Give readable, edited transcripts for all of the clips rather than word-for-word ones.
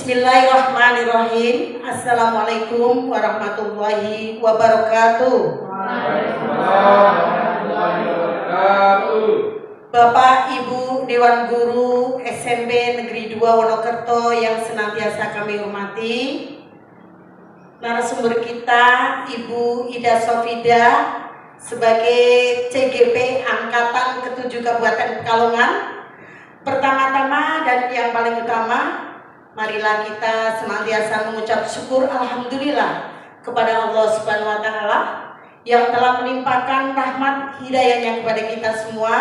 Bismillahirrahmanirrahim. Assalamualaikum warahmatullahi wabarakatuh. Bapak Ibu Dewan Guru SMP Negeri 2 Wonokerto yang senantiasa kami hormati, narasumber kita Ibu Ida Sofida sebagai CGP Angkatan ke-7 Kabupaten Pekalongan. Pertama-tama dan yang paling utama, marilah kita senantiasa mengucap syukur alhamdulillah kepada Allah Subhanahu wa taala yang telah melimpahkan rahmat hidayahnya kepada kita semua,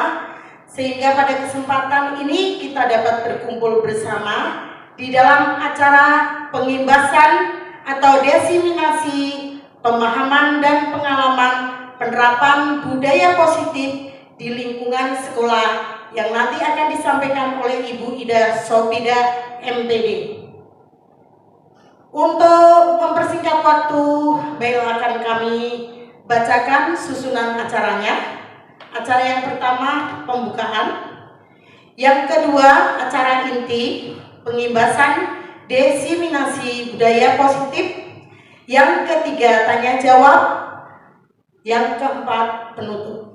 sehingga pada kesempatan ini kita dapat berkumpul bersama di dalam acara pengimbasan atau diseminasi pemahaman dan pengalaman penerapan budaya positif di lingkungan sekolah yang nanti akan disampaikan oleh Ibu Ida Sofida MPD. Untuk mempersingkat waktu, baiklah akan kami bacakan susunan acaranya. Acara yang pertama pembukaan, yang kedua acara inti pengimbasan diseminasi budaya positif, yang ketiga tanya jawab, yang keempat penutup.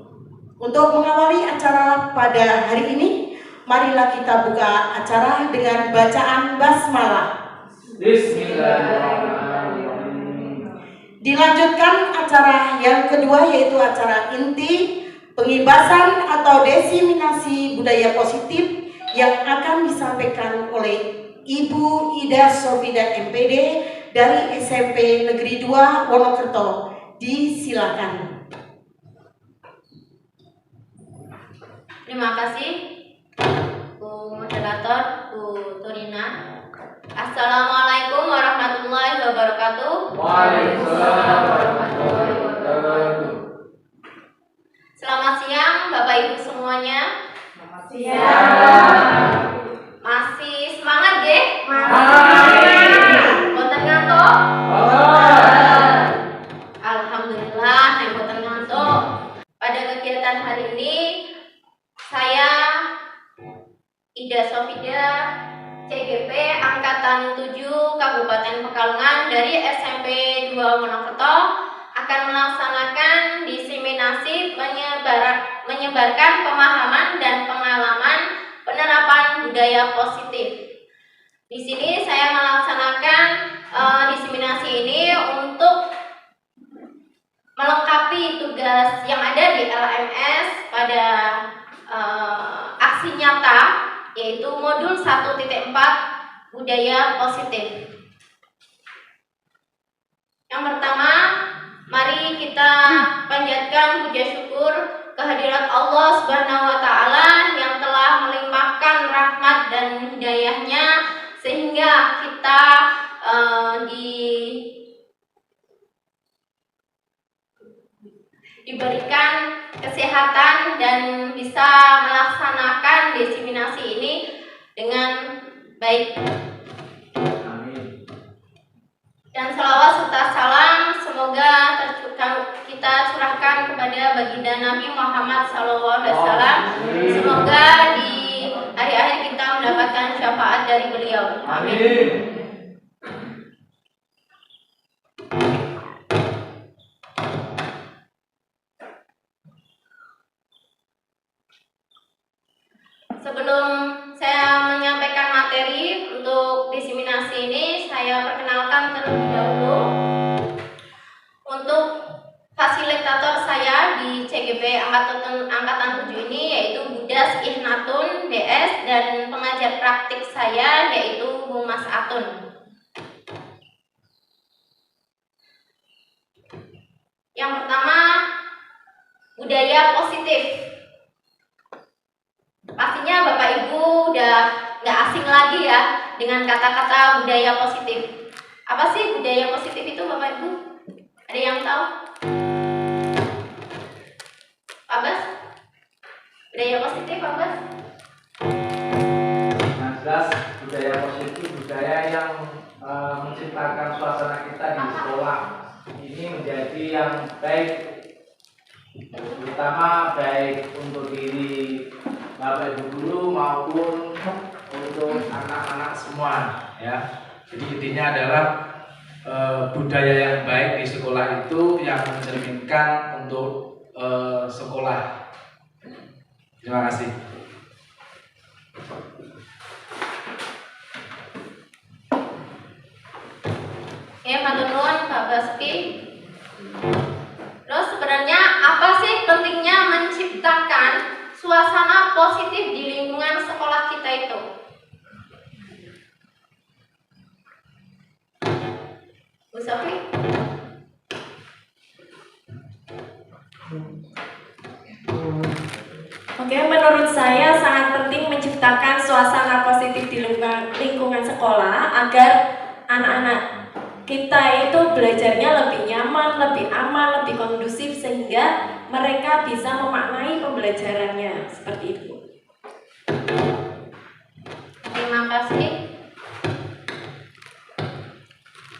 Untuk mengawali acara pada hari ini, marilah kita buka acara dengan bacaan basmalah. Bismillahirrahmanirrahim. Dilanjutkan acara yang kedua, yaitu acara inti pengimbasan atau diseminasi budaya positif yang akan disampaikan oleh Ibu Ida Sofida MPD dari SMP Negeri 2 Wonokerto. Disilakan. Terima kasih Bu Moderator, Bu Turina. Assalamualaikum warahmatullahi wabarakatuh. Waalaikumsalam warahmatullahi wabarakatuh. Selamat siang Bapak Ibu semuanya. Selamat siang. Masih semangat ya? Masih. Boten ngantuk? Alhamdulillah, yang boten ngantuk. Pada kegiatan hari ini saya Ida Sofida CGP Angkatan 7 Kabupaten Pekalongan dari SMP 2 Wonokerto akan melaksanakan diseminasi menyebarkan pemahaman dan pengalaman penerapan budaya positif. Di sini saya melaksanakan diseminasi ini untuk melengkapi tugas yang ada di LMS pada aksi nyata, yaitu modul 1.4 budaya positif. Yang pertama, mari kita panjatkan puja syukur kehadirat Allah Subhanahu wa taala yang telah melimpahkan rahmat dan hidayahnya sehingga kita diberikan kesehatan dan bisa melaksanakan diseminasi ini dengan baik. Amin. Dan selawat serta salam semoga kita curahkan kepada baginda Nabi Muhammad SAW. Semoga di hari-hari kita mendapatkan syafaat dari beliau. Amin. Sebelum saya menyampaikan materi untuk diseminasi ini, saya perkenalkan terlebih dahulu. Untuk fasilitator saya di CGP Angkatan 7 ini yaitu Budas Ihnatun DS, dan pengajar praktik saya yaitu Bu Mas Atun. Yang pertama, budaya positif. Pastinya Bapak Ibu udah nggak asing lagi ya dengan kata-kata budaya positif. Apa sih budaya positif itu Bapak Ibu? Ada yang tahu? Pak Bas? Budaya positif Pak Bas? Nah, jelas budaya positif, budaya yang menciptakan suasana kita di sekolah ini menjadi yang baik, terutama baik untuk diri Bapak Ibu guru maupun untuk anak-anak semua, ya. Jadi intinya adalah budaya yang baik di sekolah itu yang mencerminkan untuk sekolah. Terima kasih. Ya, matur nuwun Pak Basuki. Terus sebenarnya apa sih pentingnya menciptakan suasana positif di lingkungan sekolah kita itu? Bu Sofi? Oke, menurut saya sangat penting menciptakan suasana positif di lingkungan sekolah agar anak-anak kita itu belajarnya lebih nyaman, lebih aman, lebih kondusif sehingga mereka bisa memaknai pembelajarannya seperti itu. Terima kasih.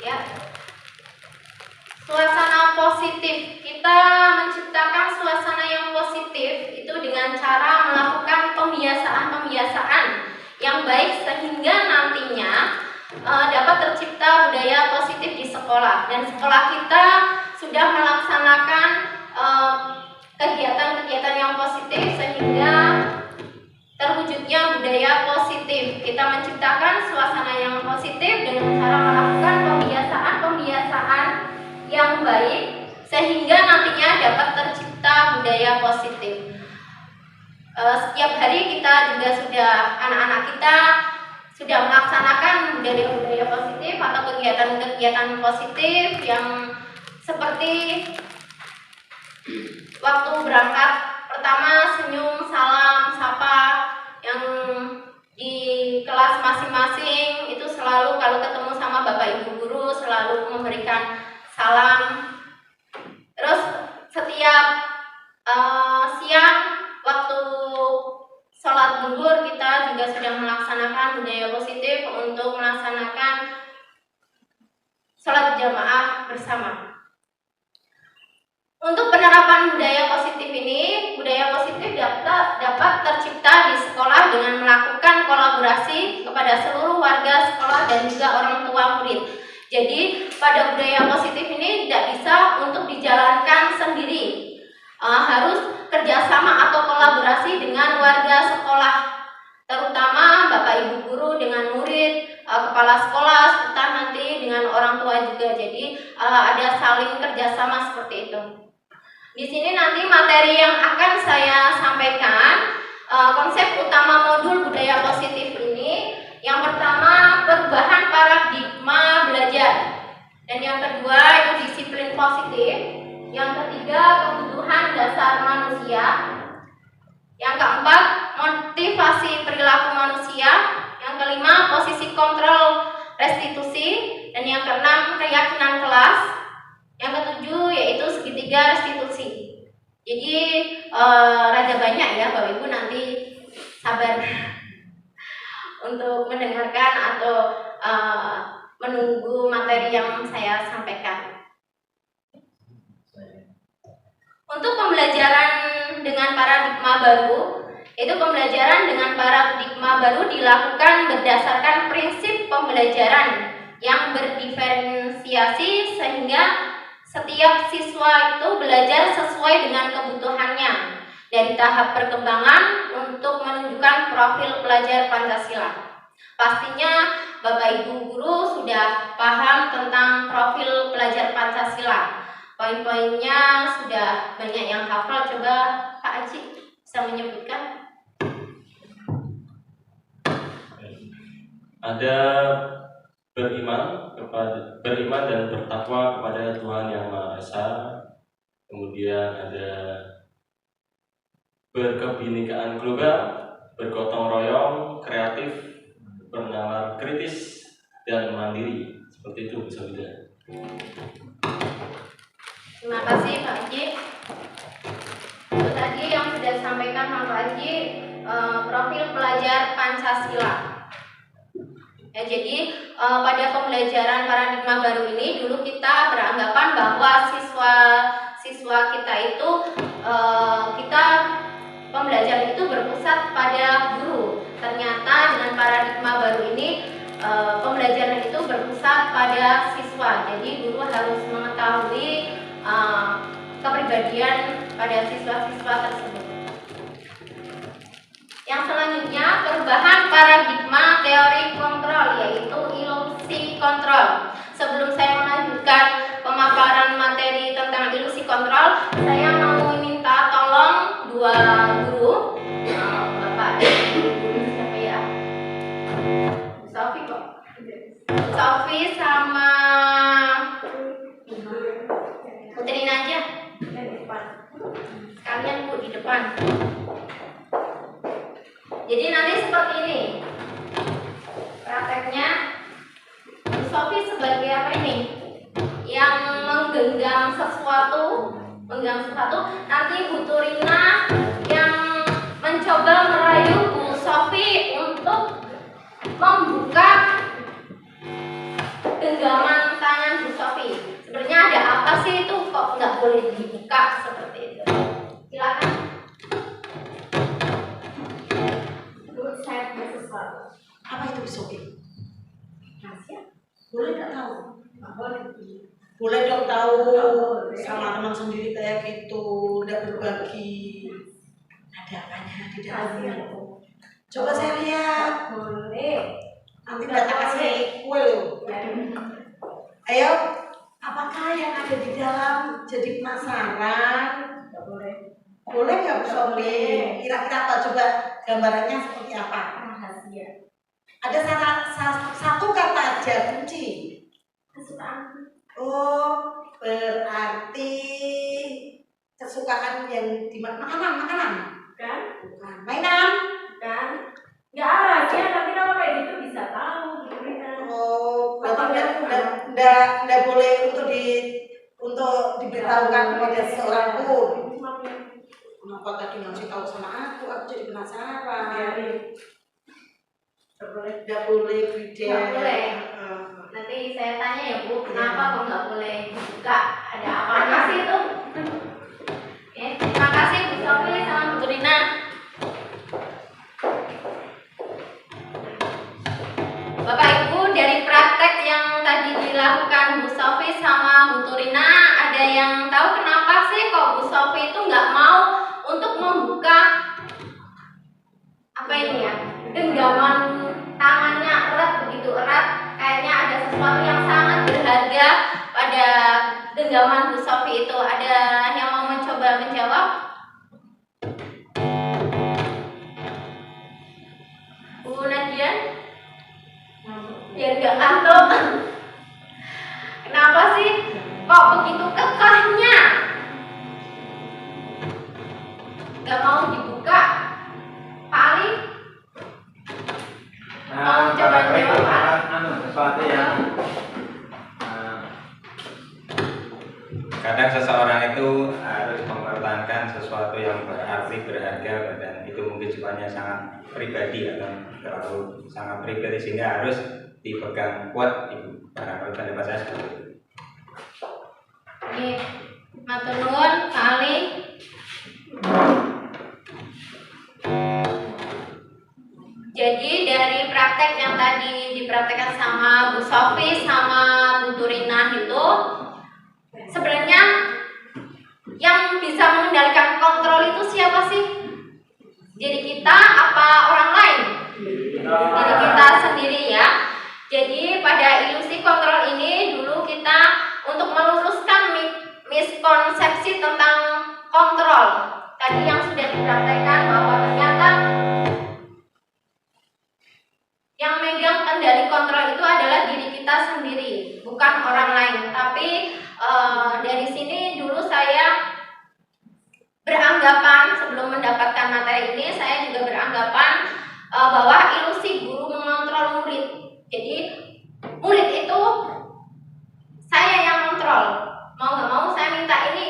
Ya. Suasana positif. Kita menciptakan suasana yang positif itu dengan cara melakukan pembiasaan-pembiasaan yang baik sehingga nantinya dapat tercipta budaya positif di sekolah, dan sekolah kita sudah melaksanakan kegiatan-kegiatan yang positif sehingga terwujudnya budaya positif. Kita menciptakan suasana yang positif dengan cara melakukan pembiasaan-pembiasaan yang baik sehingga nantinya dapat tercipta budaya positif. Setiap hari kita juga sudah, anak-anak kita sudah melaksanakan budaya-budaya positif atau kegiatan-kegiatan positif yang seperti waktu berangkat pertama senyum, salam, sapa, yang di kelas masing-masing itu selalu kalau ketemu sama Bapak Ibu guru selalu memberikan salam. Terus setiap siang waktu sholat zuhur kita juga sudah melaksanakan budaya positif untuk melaksanakan sholat jamaah bersama. Untuk penerapan budaya positif ini, budaya positif dapat tercipta di sekolah dengan melakukan kolaborasi kepada seluruh warga sekolah dan juga orang tua murid. Jadi pada budaya positif ini tidak bisa untuk dijalankan sendiri. Harus kerjasama atau kolaborasi dengan warga sekolah, terutama Bapak Ibu guru dengan murid, kepala sekolah, serta nanti dengan orang tua juga. Jadi ada saling kerjasama seperti itu. Di sini nanti materi yang akan saya sampaikan, konsep utama modul budaya positif ini, yang pertama perubahan paradigma belajar, dan yang kedua itu disiplin positif. Yang ketiga, kebutuhan dasar manusia. Yang keempat, motivasi perilaku manusia. Yang kelima, posisi kontrol restitusi. Dan yang keenam, keyakinan kelas. Yang ketujuh, yaitu segitiga restitusi. Jadi, rada banyak ya Bapak Ibu, nanti sabar untuk mendengarkan atau menunggu materi yang saya sampaikan. Untuk pembelajaran dengan paradigma baru, itu pembelajaran dengan paradigma baru dilakukan berdasarkan prinsip pembelajaran yang berdiferensiasi sehingga setiap siswa itu belajar sesuai dengan kebutuhannya dari tahap perkembangan untuk menunjukkan profil pelajar Pancasila. Pastinya Bapak Ibu guru sudah paham tentang profil pelajar Pancasila. Poin-poinnya sudah banyak yang hafal. Coba Pak Aji bisa menyebutkan. Ada beriman dan bertakwa kepada Tuhan Yang Maha Esa. Kemudian ada berkebinekaan global, bergotong royong, kreatif, bernalar kritis, dan mandiri. Seperti itu bisa dilihat. Terima kasih Pak Haji. Itu tadi yang sudah disampaikan Pak Haji, profil pelajar Pancasila. Ya, jadi pada pembelajaran paradigma baru ini dulu kita beranggapan bahwa siswa kita itu kita pembelajaran itu berpusat pada guru. Ternyata dengan paradigma baru ini pembelajaran itu berpusat pada siswa. Jadi guru harus mengetahui kepribadian pada siswa-siswa tersebut. Yang selanjutnya, perubahan paradigma teori kontrol, yaitu ilusi kontrol. Sebelum saya melanjutkan pemaparan materi tentang ilusi kontrol, saya mau minta tolong dua guru, Bapak siapa ya? Sofi kok. Sofi sama Putriin aja. Sekalian Bu di depan. Jadi nanti seperti ini prakteknya. Bu Sofi sebagai apa ini? Yang menggenggam sesuatu, nanti Bu Turina yang mencoba merayu Bu Sofi untuk membuka genggaman tangan Bu Sofi. Sebenarnya ada apa sih itu kok nggak boleh dibuka seperti itu? Silakan. Saya punya sesuatu. Apa itu Sofi? Rahasia? Boleh nggak tahu? Nggak boleh. Boleh dong tahu sama teman sendiri kayak gitu, udah berbagi. Ada apanya di dalamnya? Coba saya lihat. Boleh. Nanti kita kasih kue loh. Ayo, apakah yang ada di dalam jadi penasaran? Nggak boleh. Boleh nggak Bu Sofi? Kira-kira apa? Coba gambarannya seperti apa? Rahasia. Ada satu kata aja kunci. Kesukaan. Oh, berarti kesukaan yang di makanan. Kan? Bukan. Mainan. Kan? Nggak rahasia, tapi kalau kayak gitu bisa tahu. Oh, berarti enggak boleh untuk diberitahukan kepada seseorang pun. Kenapa tadi ngasih tahu sama aku jadi penasaran. Nggak boleh video. Nggak boleh. Nanti saya tanya ya Bu, kenapa kok nggak boleh dibuka? Ada apanya sih itu? Oke, terima kasih Bu Sofi sama Bu Turina. Bapak Ibu, dari praktek yang tadi dilakukan Bu Sofi sama Bu Turina, ada yang tahu kenapa sih kok Bu Sofi itu nggak mau untuk membuka apa ini ya, genggaman tangannya erat, begitu erat, kayaknya ada sesuatu yang sangat berharga pada genggaman Bu Sofi itu. Ada yang mau mencoba menjawab? Bu Nadia? Biar gak ngantuk. Kenapa sih kok begitu kekehnya gak mau dibuka? Pak Ali? Mau coba jawab Pak? Sesuatu yang kadang seseorang itu harus mempertahankan sesuatu yang berarti berharga dan itu mungkin sifatnya sangat pribadi atau terlalu sangat pribadi sehingga harus dipegang kuat. Barangkali pendapat saya seperti itu. Oke, matur nuwun Pak Ali. Jadi dari praktek yang tadi dipraktekkan sama Bu Sofi sama Bu Turina itu, sebenarnya yang bisa mengendalikan kontrol itu siapa sih? Diri kita apa orang lain? Diri kita sendiri ya. Jadi pada ilusi kontrol ini dulu kita untuk meluruskan miskonsepsi tentang kontrol. Tadi yang sudah dipraktekkan bahwa ternyata yang megang kendali kontrol itu adalah diri kita sendiri, bukan orang lain. Tapi dari sini dulu saya beranggapan, sebelum mendapatkan materi ini, saya juga beranggapan bahwa ilusi guru mengontrol murid. Jadi murid itu saya yang kontrol. Mau nggak mau saya minta ini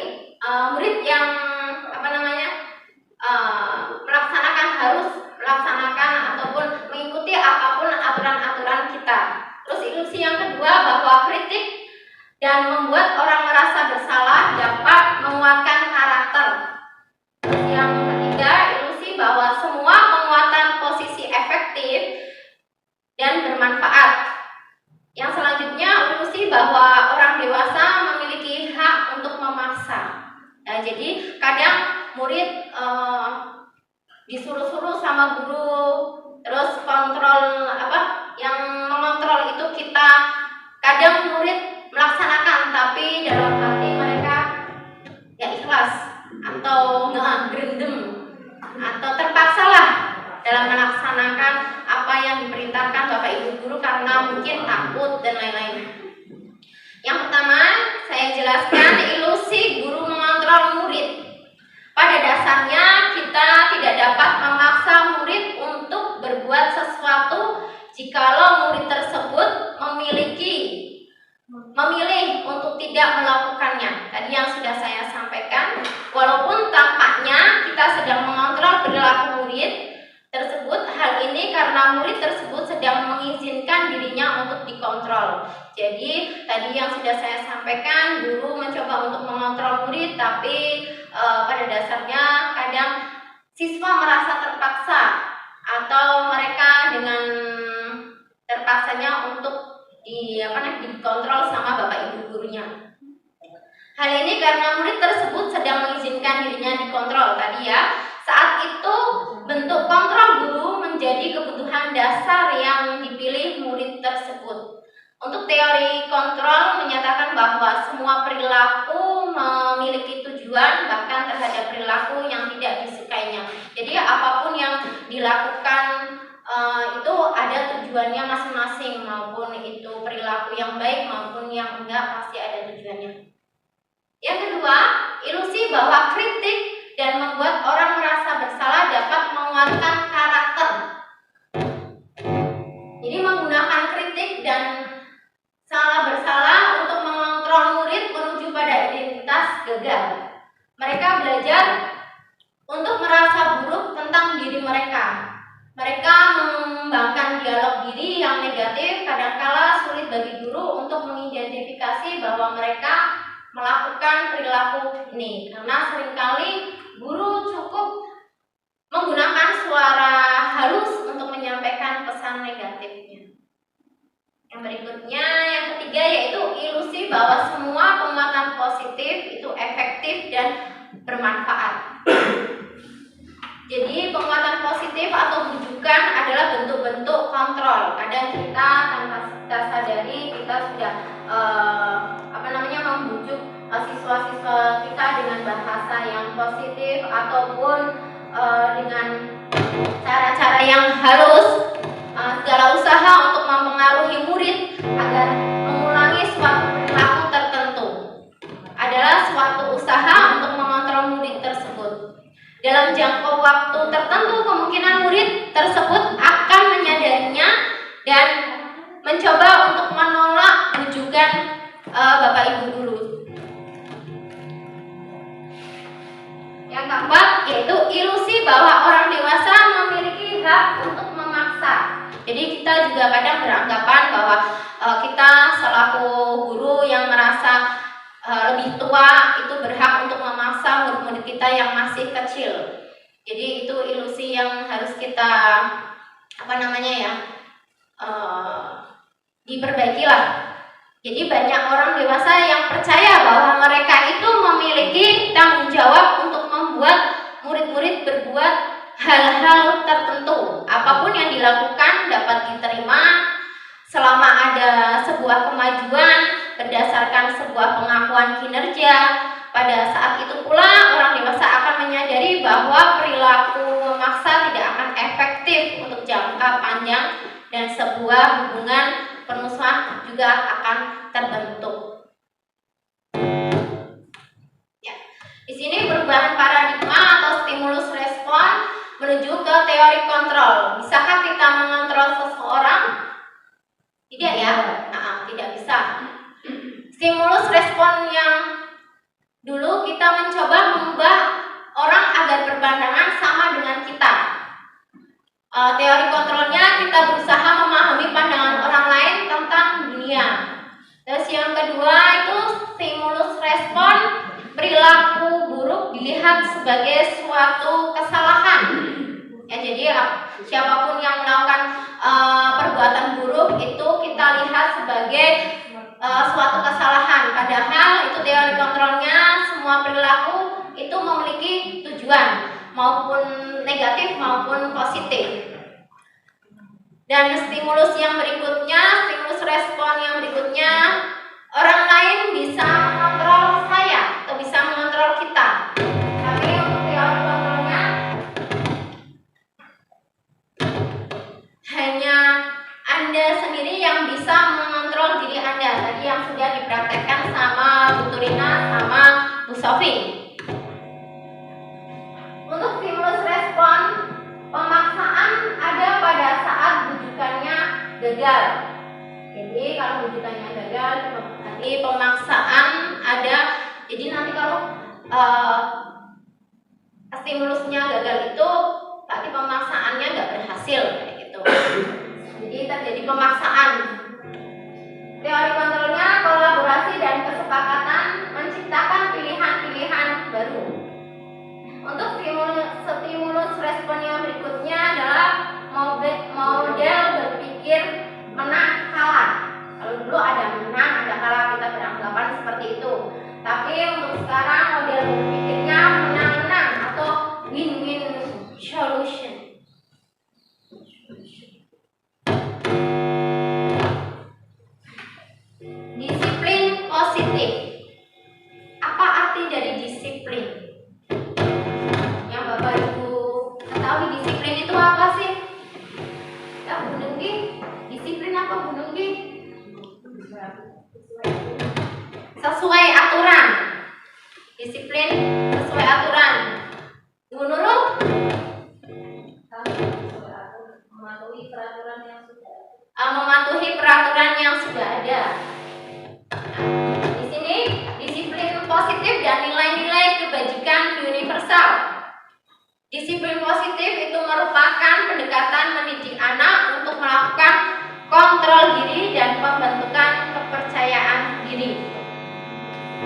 murid yang harus melaksanakan ataupun mengikuti apapun aturan-aturan kita. Terus ilusi yang kedua bahwa kritik dan membuat orang merasa bersalah dapat menguatkan karakter. Terus yang ketiga, ilusi bahwa semua penguatan posisi efektif dan bermanfaat. Yang selanjutnya ilusi bahwa orang dewasa memiliki hak untuk memaksa. Nah, jadi kadang murid disuruh-suruh sama guru, terus kontrol yang mengontrol itu kita. Kadang murid melaksanakan tapi dalam hati mereka ya ikhlas atau gerendem atau terpaksalah dalam melaksanakan apa yang diperintahkan Bapak Ibu guru karena mungkin takut dan lain-lain. Yang pertama, saya jelaskan ilusi guru mengontrol murid. Pada dasarnya kita tidak dapat memaksa murid untuk berbuat sesuatu jikalau murid tersebut memilih untuk tidak melakukannya. Tadi yang sudah saya sampaikan, walaupun tampaknya kita sedang mengontrol perilaku murid tersebut, hal ini karena murid tersebut sedang mengizinkan dirinya untuk dikontrol. Jadi tadi yang sudah saya sampaikan, guru mencoba untuk mengontrol murid, tapi pada dasarnya kadang siswa merasa terpaksa atau mereka dengan terpaksanya untuk dikontrol sama Bapak Ibu gurunya. Hal ini karena murid tersebut sedang mengizinkan dirinya dikontrol tadi ya. Saat itu bentuk kontrol guru menjadi kebutuhan dasar yang dipilih murid tersebut. Untuk teori kontrol menyatakan bahwa semua perilaku memiliki tujuan bahkan terhadap perilaku yang tidak disukainya. Jadi apapun yang dilakukan itu ada tujuannya masing-masing, maupun itu perilaku yang baik maupun yang enggak pasti ada tujuannya. Yang kedua, ilusi bahwa kritik dan membuat orang merasa bersalah dapat menguatkan karakter. Jadi menggunakan kritik dan salah bersalah untuk mengontrol murid menuju pada identitas gagal. Mereka belajar untuk merasa buruk tentang diri mereka. Mereka mengembangkan dialog diri yang negatif, kadangkala sulit bagi guru untuk mengidentifikasi bahwa mereka melakukan perilaku ini, karena seringkali guru cukup menggunakan suara halus untuk menyampaikan pesan negatifnya. Yang berikutnya, yang ketiga, yaitu ilusi bahwa semua penguatan positif itu efektif dan bermanfaat. Jadi penguatan positif atau bujukan adalah bentuk-bentuk kontrol. Kadang kita tanpa kita sadari kita sudah membujuk siswa-siswa kita dengan bahasa yang positif ataupun dengan cara-cara yang halus. Segala usaha untuk mempengaruhi murid agar mengulangi suatu perilaku tertentu adalah suatu usaha untuk mengontrol murid tersebut. Dalam jangka waktu tertentu, kemungkinan murid tersebut akan menyadarinya dan mencoba untuk menolak bujukan Bapak Ibu guru. Yang keempat, yaitu ilusi bahwa orang dewasa memiliki hak untuk memaksa. Jadi kita juga kadang beranggapan bahwa kita selaku guru yang merasa lebih tua itu berhak untuk memaksa murid-murid kita yang masih kecil. Jadi itu ilusi yang harus kita diperbaiki lah. Jadi banyak orang dewasa yang percaya bahwa mereka itu memiliki tanggung jawab untuk membuat murid-murid berbuat hal-hal tertentu. Apapun yang dilakukan dapat diterima selama ada sebuah kemajuan berdasarkan sebuah pengakuan kinerja. Pada saat itu pula orang dewasa akan menyadari bahwa perilaku memaksa tidak akan efektif untuk jangka panjang dan sebuah hubungan permusuhan juga akan terbentuk. Ya. Di sini perubahan paradigma atau stimulus respon menuju ke teori kontrol. Bisakah kita mengontrol seseorang? Tidak ya, tidak bisa. Stimulus respon yang dulu kita mencoba mengubah orang agar berpandangan sama dengan kita. Teori kontrolnya kita berusaha memahami pandangan orang lain tentang dunia. Terus yang kedua itu stimulus respon, perilaku buruk dilihat sebagai suatu kesalahan. Ya, jadi siapapun yang melakukan perbuatan buruk itu kita lihat sebagai suatu kesalahan, padahal itu teori kontrolnya semua perilaku itu memiliki tujuan maupun negatif maupun positif. Dan stimulus yang berikutnya, stimulus respon yang berikutnya, orang lain bisa mengontrol saya atau bisa mengontrol kita. Tapi untuk teori kontrolnya hanya Anda sendiri yang bisa mengontrol diri Anda. Tadi yang sudah dipraktekkan sama Bu Turina sama Bu Sofi. Untuk stimulus respon, pemaksaan ada pada saat bujukannya gagal. Jadi kalau bujukannya gagal, nanti pemaksaan ada. Jadi nanti kalau stimulusnya gagal itu, berarti pemaksaannya nggak berhasil kayak gitu. Jadi terjadi pemaksaan. Teori kontrolnya kolaborasi dan kesepakatan menciptakan pilihan-pilihan baru. Untuk stimulus respon yang berikutnya adalah model berpikir menang kalah. Kalau dulu ada menang, ada kalah, kita beranggapan seperti itu. Tapi untuk sekarang model berpikirnya menang-menang atau win-win solution. Disiplin positif. Apa arti dari disiplin? Yang Bapak Ibu ketahui disiplin itu apa sih? Ya Bu Nunggi, disiplin apa Bu Nunggi? Sesuai aturan. Disiplin sesuai aturan. Bu Nurul? Mematuhi peraturan yang sudah ada. Mematuhi peraturan yang sudah ada. Di sini disiplin positif dan nilai-nilai kebajikan universal. Disiplin positif itu merupakan pendekatan mendidik anak untuk melakukan kontrol diri dan pembentukan kepercayaan diri.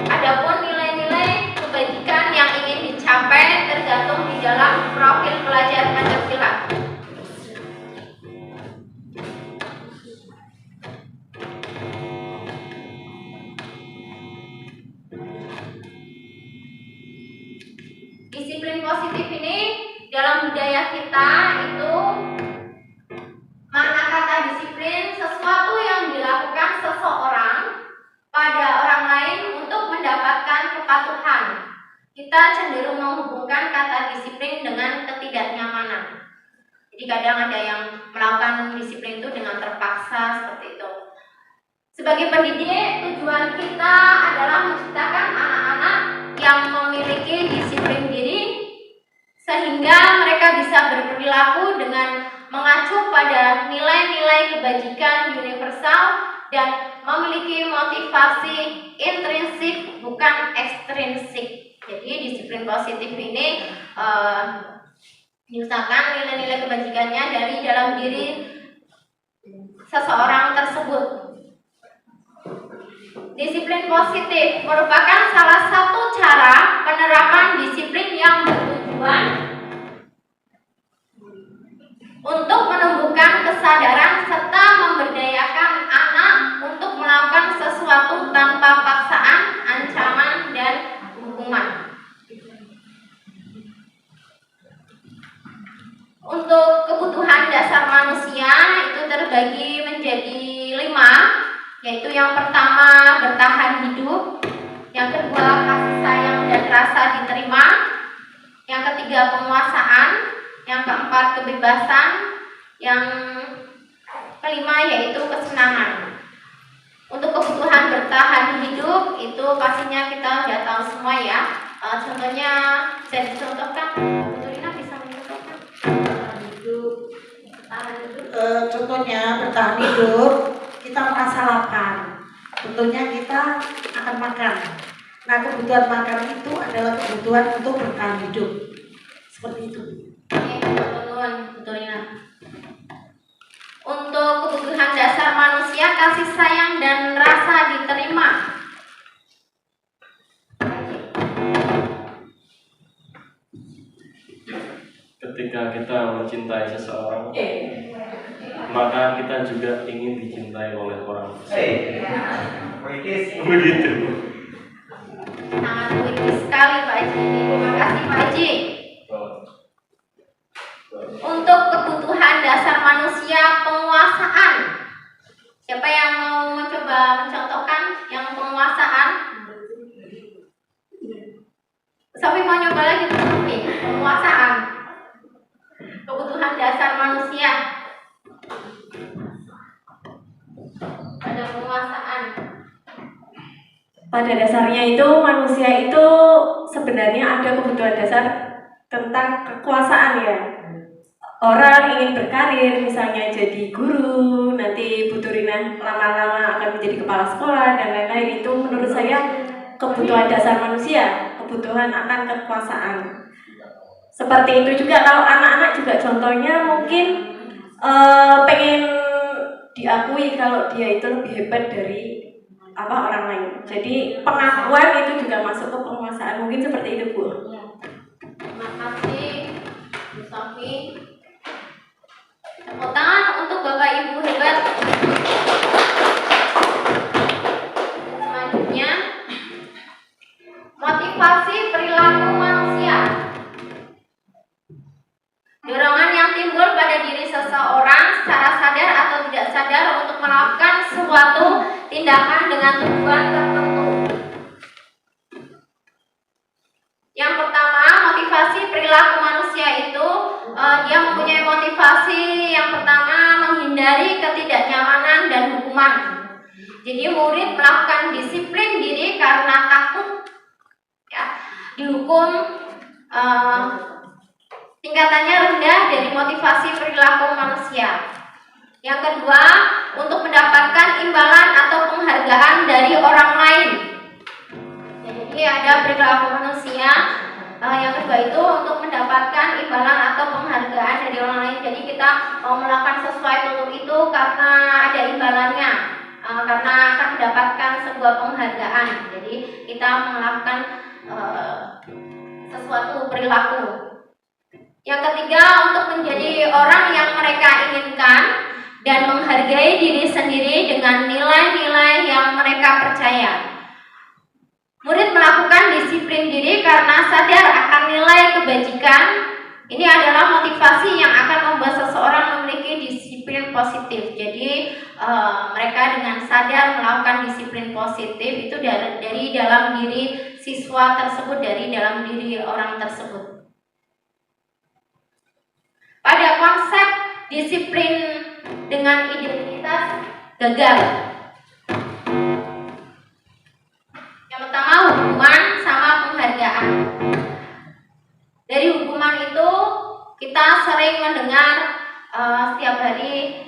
Adapun nilai-nilai kebajikan yang ingin dicapai tergantung di dalam profil pelajar Pancasila. Disiplin positif ini dalam budaya kita itu makna kata disiplin sesuatu yang dilakukan seseorang pada orang lain untuk mendapatkan kepatuhan. Kita cenderung menghubungkan kata disiplin dengan ketidaknyamanan. Jadi kadang ada yang melakukan disiplin itu dengan terpaksa seperti itu. Sebagai pendidik, tujuan kita adalah menciptakan anak-anak yang memiliki disiplin diri sehingga mereka bisa berperilaku dengan mengacu pada nilai-nilai kebajikan universal dan memiliki motivasi intrinsik bukan ekstrinsik. Jadi disiplin positif ini misalkan nilai-nilai kebajikannya dari dalam diri seseorang tersebut. Disiplin positif merupakan salah satu cara penerapan disiplin yang bertujuan untuk menumbuhkan kesadaran serta memberdayakan anak untuk melakukan sesuatu tanpa paksaan, ancaman, dan hukuman. Untuk kebutuhan dasar manusia itu terbagi menjadi 5. Yaitu yang pertama bertahan hidup, yang kedua kasih sayang dan rasa diterima, yang ketiga penguasaan, yang keempat kebebasan, yang kelima yaitu kesenangan. Untuk kebutuhan bertahan hidup itu pastinya kita sudah tahu semua ya. Contohnya bisa dicontohkan, Bu Turina bisa mencontohkan bertahan hidup. Contohnya bertahan hidup, kita merasa lapar, tentunya kita akan makan. Nah, kebutuhan makan itu adalah kebutuhan untuk bertahan hidup, seperti itu. Oke, teman-teman, betulnya. Untuk kebutuhan dasar manusia, kasih sayang dan rasa diterima. Ketika kita mencintai seseorang, maka kita juga ingin dicintai oleh orang tersebut. puitis. Begitu. Sangat puitis sekali Pak Haji. Terima kasih Pak Haji. Untuk kebutuhan dasar manusia penguasaan. Siapa yang mau mencoba mencontohkan yang penguasaan? Sofi mau nyoba lagi Sofi, penguasaan. Kebutuhan dasar manusia. Pada penguasaan. Pada dasarnya itu manusia itu sebenarnya ada kebutuhan dasar tentang kekuasaan ya. Orang ingin berkarir misalnya jadi guru, nanti Bu Turina lama-lama akan menjadi kepala sekolah dan lain-lain. Itu menurut saya kebutuhan dasar manusia, kebutuhan akan kekuasaan. Seperti itu juga kalau anak-anak juga contohnya mungkin pengen diakui kalau dia itu lebih hebat dari orang lain. Jadi pengakuan itu juga masuk ke penguasaan, mungkin seperti itu Bu. Terima kasih Bu Sofi. Tepuk tangan untuk Bapak Ibu hebat. Selanjutnya, motivasi perilaku manusia. Dorongan yang timbul pada diri seseorang secara sadar atau tidak sadar untuk melakukan suatu tindakan dengan tujuan tertentu. Yang pertama, motivasi perilaku manusia itu dia mempunyai motivasi yang pertama menghindari ketidaknyamanan dan hukuman. Jadi murid melakukan disiplin diri karena takut ya, dihukum. Tingkatannya rendah dari motivasi perilaku manusia. Yang kedua, untuk mendapatkan imbalan atau penghargaan dari orang lain. Jadi ada perilaku manusia. Yang kedua itu untuk mendapatkan imbalan atau penghargaan dari orang lain. Jadi kita mau melakukan sesuatu itu karena ada imbalannya, karena akan mendapatkan sebuah penghargaan. Jadi kita melakukan sesuatu perilaku. Yang ketiga, untuk menjadi orang yang mereka inginkan dan menghargai diri sendiri dengan nilai-nilai yang mereka percaya. Murid melakukan disiplin diri karena sadar akan nilai kebajikan. Ini adalah motivasi yang akan membuat seseorang memiliki disiplin positif. Jadi mereka dengan sadar melakukan disiplin positif itu dari dalam diri siswa tersebut, dari dalam diri orang tersebut. Pada konsep disiplin dengan identitas gagal. Yang pertama, hukuman sama penghargaan. Dari hukuman itu kita sering mendengar setiap hari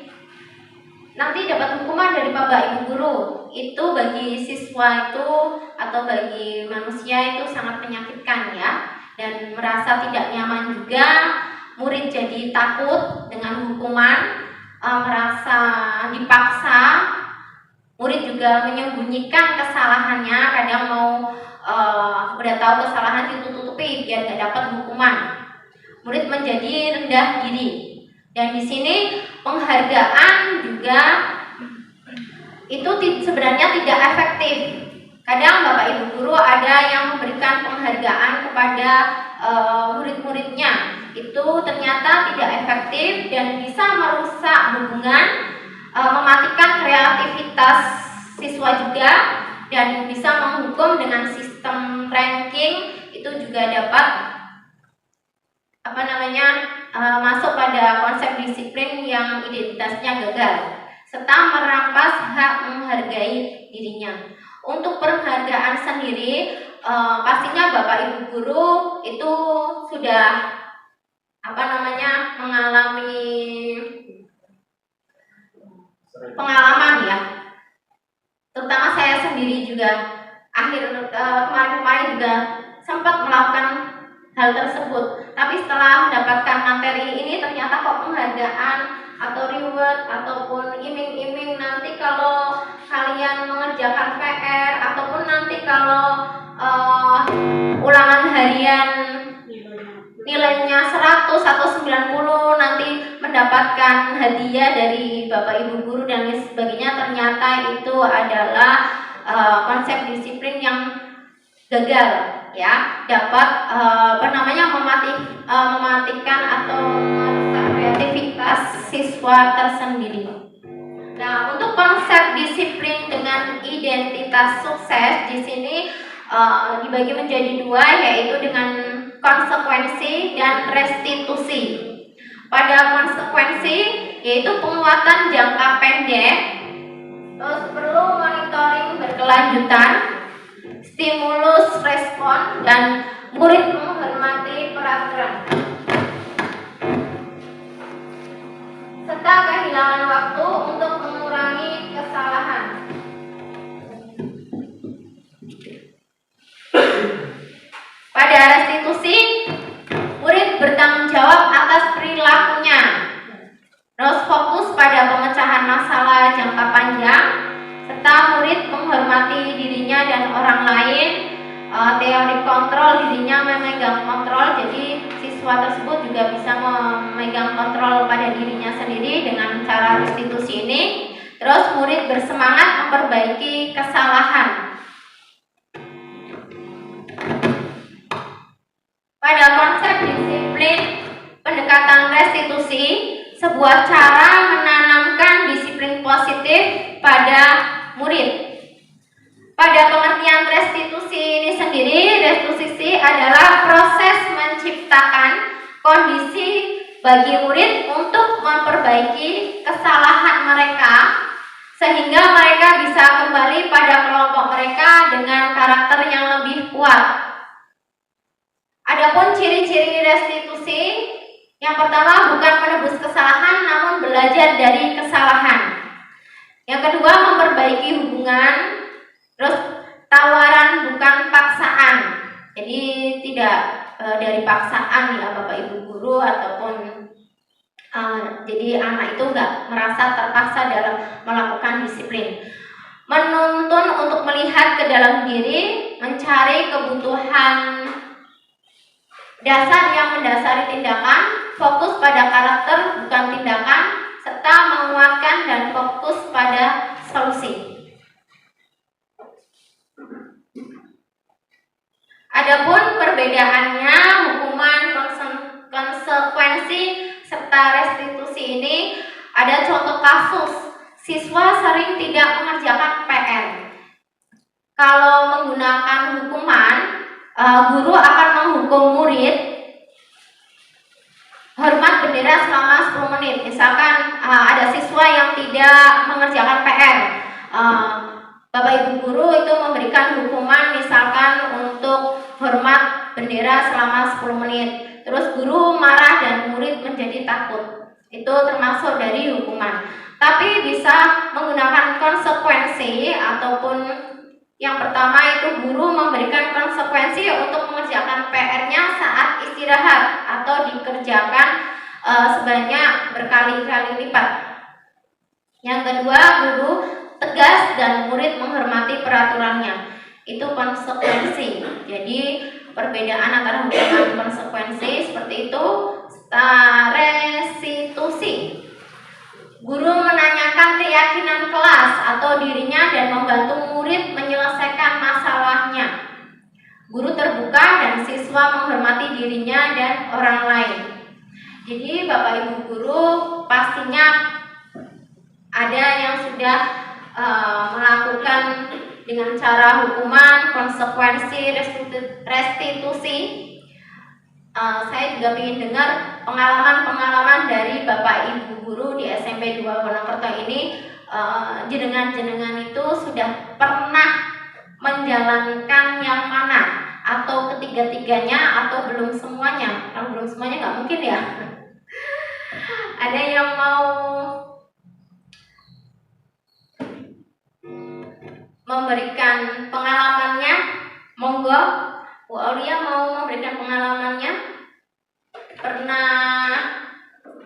nanti dapat hukuman dari Bapak Ibu guru. Itu bagi siswa itu atau bagi manusia itu sangat menyakitkan ya, dan merasa tidak nyaman juga. Murid jadi takut dengan hukuman, merasa dipaksa. Murid juga menyembunyikan kesalahannya, kadang mau udah tahu kesalahan ditutupi biar gak dapat hukuman. Murid menjadi rendah diri. Dan di sini penghargaan juga itu sebenarnya tidak efektif. Kadang Bapak Ibu guru ada yang memberikan penghargaan kepada murid-muridnya. Itu ternyata tidak efektif dan bisa merusak hubungan, mematikan kreativitas siswa juga, dan bisa menghukum dengan sistem ranking. Itu juga dapat masuk pada konsep disiplin yang identitasnya gagal, serta merampas hak menghargai dirinya. Untuk penghargaan sendiri, pastinya Bapak Ibu guru itu sudah mengalami pengalaman ya. Terutama saya sendiri juga kemarin juga sempat melakukan hal tersebut. Tapi setelah mendapatkan materi ini ternyata kok penghargaan atau reward ataupun iming-iming nanti kalau kalian mengerjakan PR ataupun nanti kalau ulangan harian nilainya 100 atau 90 nanti mendapatkan hadiah dari Bapak Ibu guru dan lain sebagainya, ternyata itu adalah konsep disiplin yang gagal, ya, dapat mematikan atau merusak kreativitas siswa tersendiri. Nah, untuk konsep disiplin dengan identitas sukses di sini dibagi menjadi dua, yaitu dengan konsekuensi dan restitusi. Pada konsekuensi yaitu penguatan jangka pendek, terus perlu monitoring berkelanjutan, stimulus respon, dan murid menghormati peraturan, serta kehilangan waktu untuk mengurangi kesalahan. Pada restitusi, murid bertanggung jawab atas perilakunya, terus fokus pada pemecahan masalah jangka panjang, serta murid menghormati dirinya dan orang lain. Teori kontrol, dirinya memegang kontrol, jadi siswa tersebut juga bisa memegang kontrol pada dirinya sendiri dengan cara restitusi ini. Terus murid bersemangat memperbaiki kesalahan. Pada konsep disiplin pendekatan restitusi, sebuah cara menanamkan disiplin positif pada murid. Pada pengertian restitusi ini sendiri, restitusi adalah proses menciptakan kondisi bagi murid untuk memperbaiki kesalahan mereka, sehingga mereka bisa kembali pada kelompok mereka dengan karakter yang lebih kuat. Adapun ciri-ciri restitusi, yang pertama bukan menebus kesalahan, namun belajar dari kesalahan. Yang kedua, memperbaiki hubungan. Terus tawaran bukan paksaan, jadi tidak dari paksaan ya Bapak Ibu guru ataupun jadi anak itu nggak merasa terpaksa dalam melakukan disiplin. Menuntun untuk melihat ke dalam diri, mencari kebutuhan dasar yang mendasari tindakan, fokus pada karakter bukan tindakan, serta menguatkan dan fokus pada solusi. Adapun perbedaannya, hukuman, konsekuensi, serta restitusi ini ada contoh kasus. Siswa sering tidak mengerjakan PR. Kalau menggunakan hukuman, guru akan menghukum murid hormat bendera selama 10 menit. Misalkan ada siswa yang tidak mengerjakan PR. Bapak Ibu guru itu memberikan hukuman misalkan untuk hormat bendera selama 10 menit. Terus guru marah dan murid menjadi takut. Itu termasuk dari hukuman. Tapi bisa menggunakan konsekuensi, ataupun yang pertama itu guru memberikan konsekuensi untuk mengerjakan PR-nya saat istirahat atau dikerjakan sebanyak berkali-kali lipat. Yang kedua, guru tegas dan murid menghormati peraturannya. Itu konsekuensi. Jadi perbedaan antara hukuman dan konsekuensi seperti itu. Restitusi, guru menanyakan keyakinan kelas atau dirinya dan membantu murid menyelesaikan masalahnya. Guru terbuka dan siswa menghormati dirinya dan orang lain. Jadi Bapak Ibu guru pastinya ada yang sudah melakukan dengan cara hukuman, konsekuensi, restitusi. Saya juga ingin dengar pengalaman-pengalaman dari Bapak Ibu guru di SMP 2 Wonokerto ini. Jenengan-jenengan itu sudah pernah menjalankan yang mana, atau ketiga-tiganya, atau belum semuanya? Kalau belum semuanya nggak mungkin ya. Ada yang mau memberikan pengalamannya? Monggo, Bu Aulia mau memberikan pengalamannya. Pernah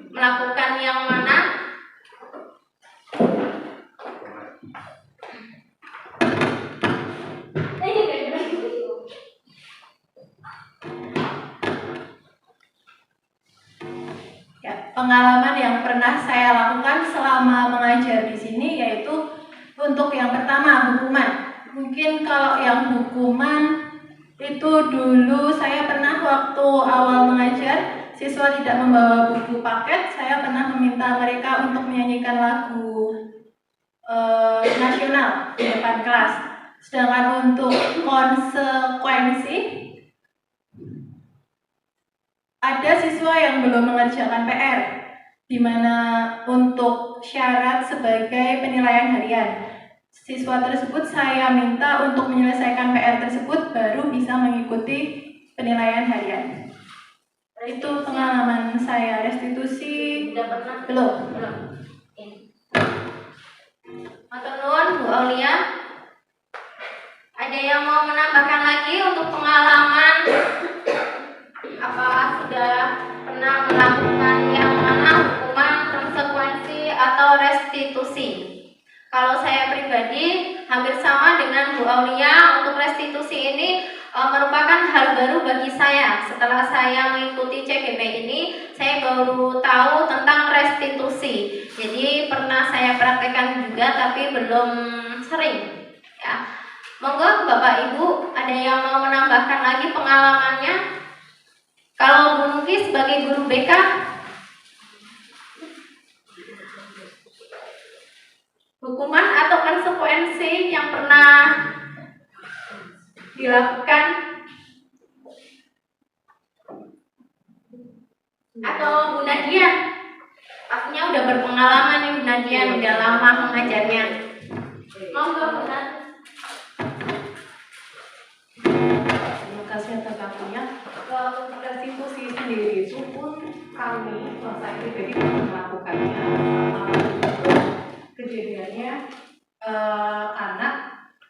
melakukan yang mana? Ya, pengalaman yang pernah saya lakukan selama mengajar di sini yaitu untuk yang pertama hukuman. Mungkin kalau yang hukuman itu dulu saya pernah waktu awal mengajar, siswa tidak membawa buku paket, saya pernah meminta mereka untuk menyanyikan lagu nasional di depan kelas. Sedangkan untuk konsekuensi, ada siswa yang belum mengerjakan PR, di mana untuk syarat sebagai penilaian harian. Siswa tersebut saya minta untuk menyelesaikan PR tersebut baru bisa mengikuti penilaian harian. Itu pengalaman saya. Restitusi belum. Matur nuwun Bu Aulia. Ada yang mau menambahkan lagi untuk pengalaman? Apa sudah pernah melakukan yang mana hukuman, konsekuensi, atau restitusi? Kalau saya pribadi hampir sama dengan Bu Aulia. Untuk restitusi ini merupakan hal baru bagi saya. Setelah saya mengikuti CGP ini, saya baru tahu tentang restitusi. Jadi pernah saya praktekkan juga, tapi belum sering. Ya, monggo Bapak Ibu, ada yang mau menambahkan lagi pengalamannya? Kalau Bu Nuki sebagai guru BK, hukuman atau konsekuensi yang pernah dilakukan, atau Bu Nadian, pastinya udah berpengalaman nih Bu Nadian, udah lama mengajarnya. Monggo Bu Nadian. Terima kasih atas waktunya. Kalau restitusi sendiri itu pun kami, saya pribadi melakukannya. Kejadiannya anak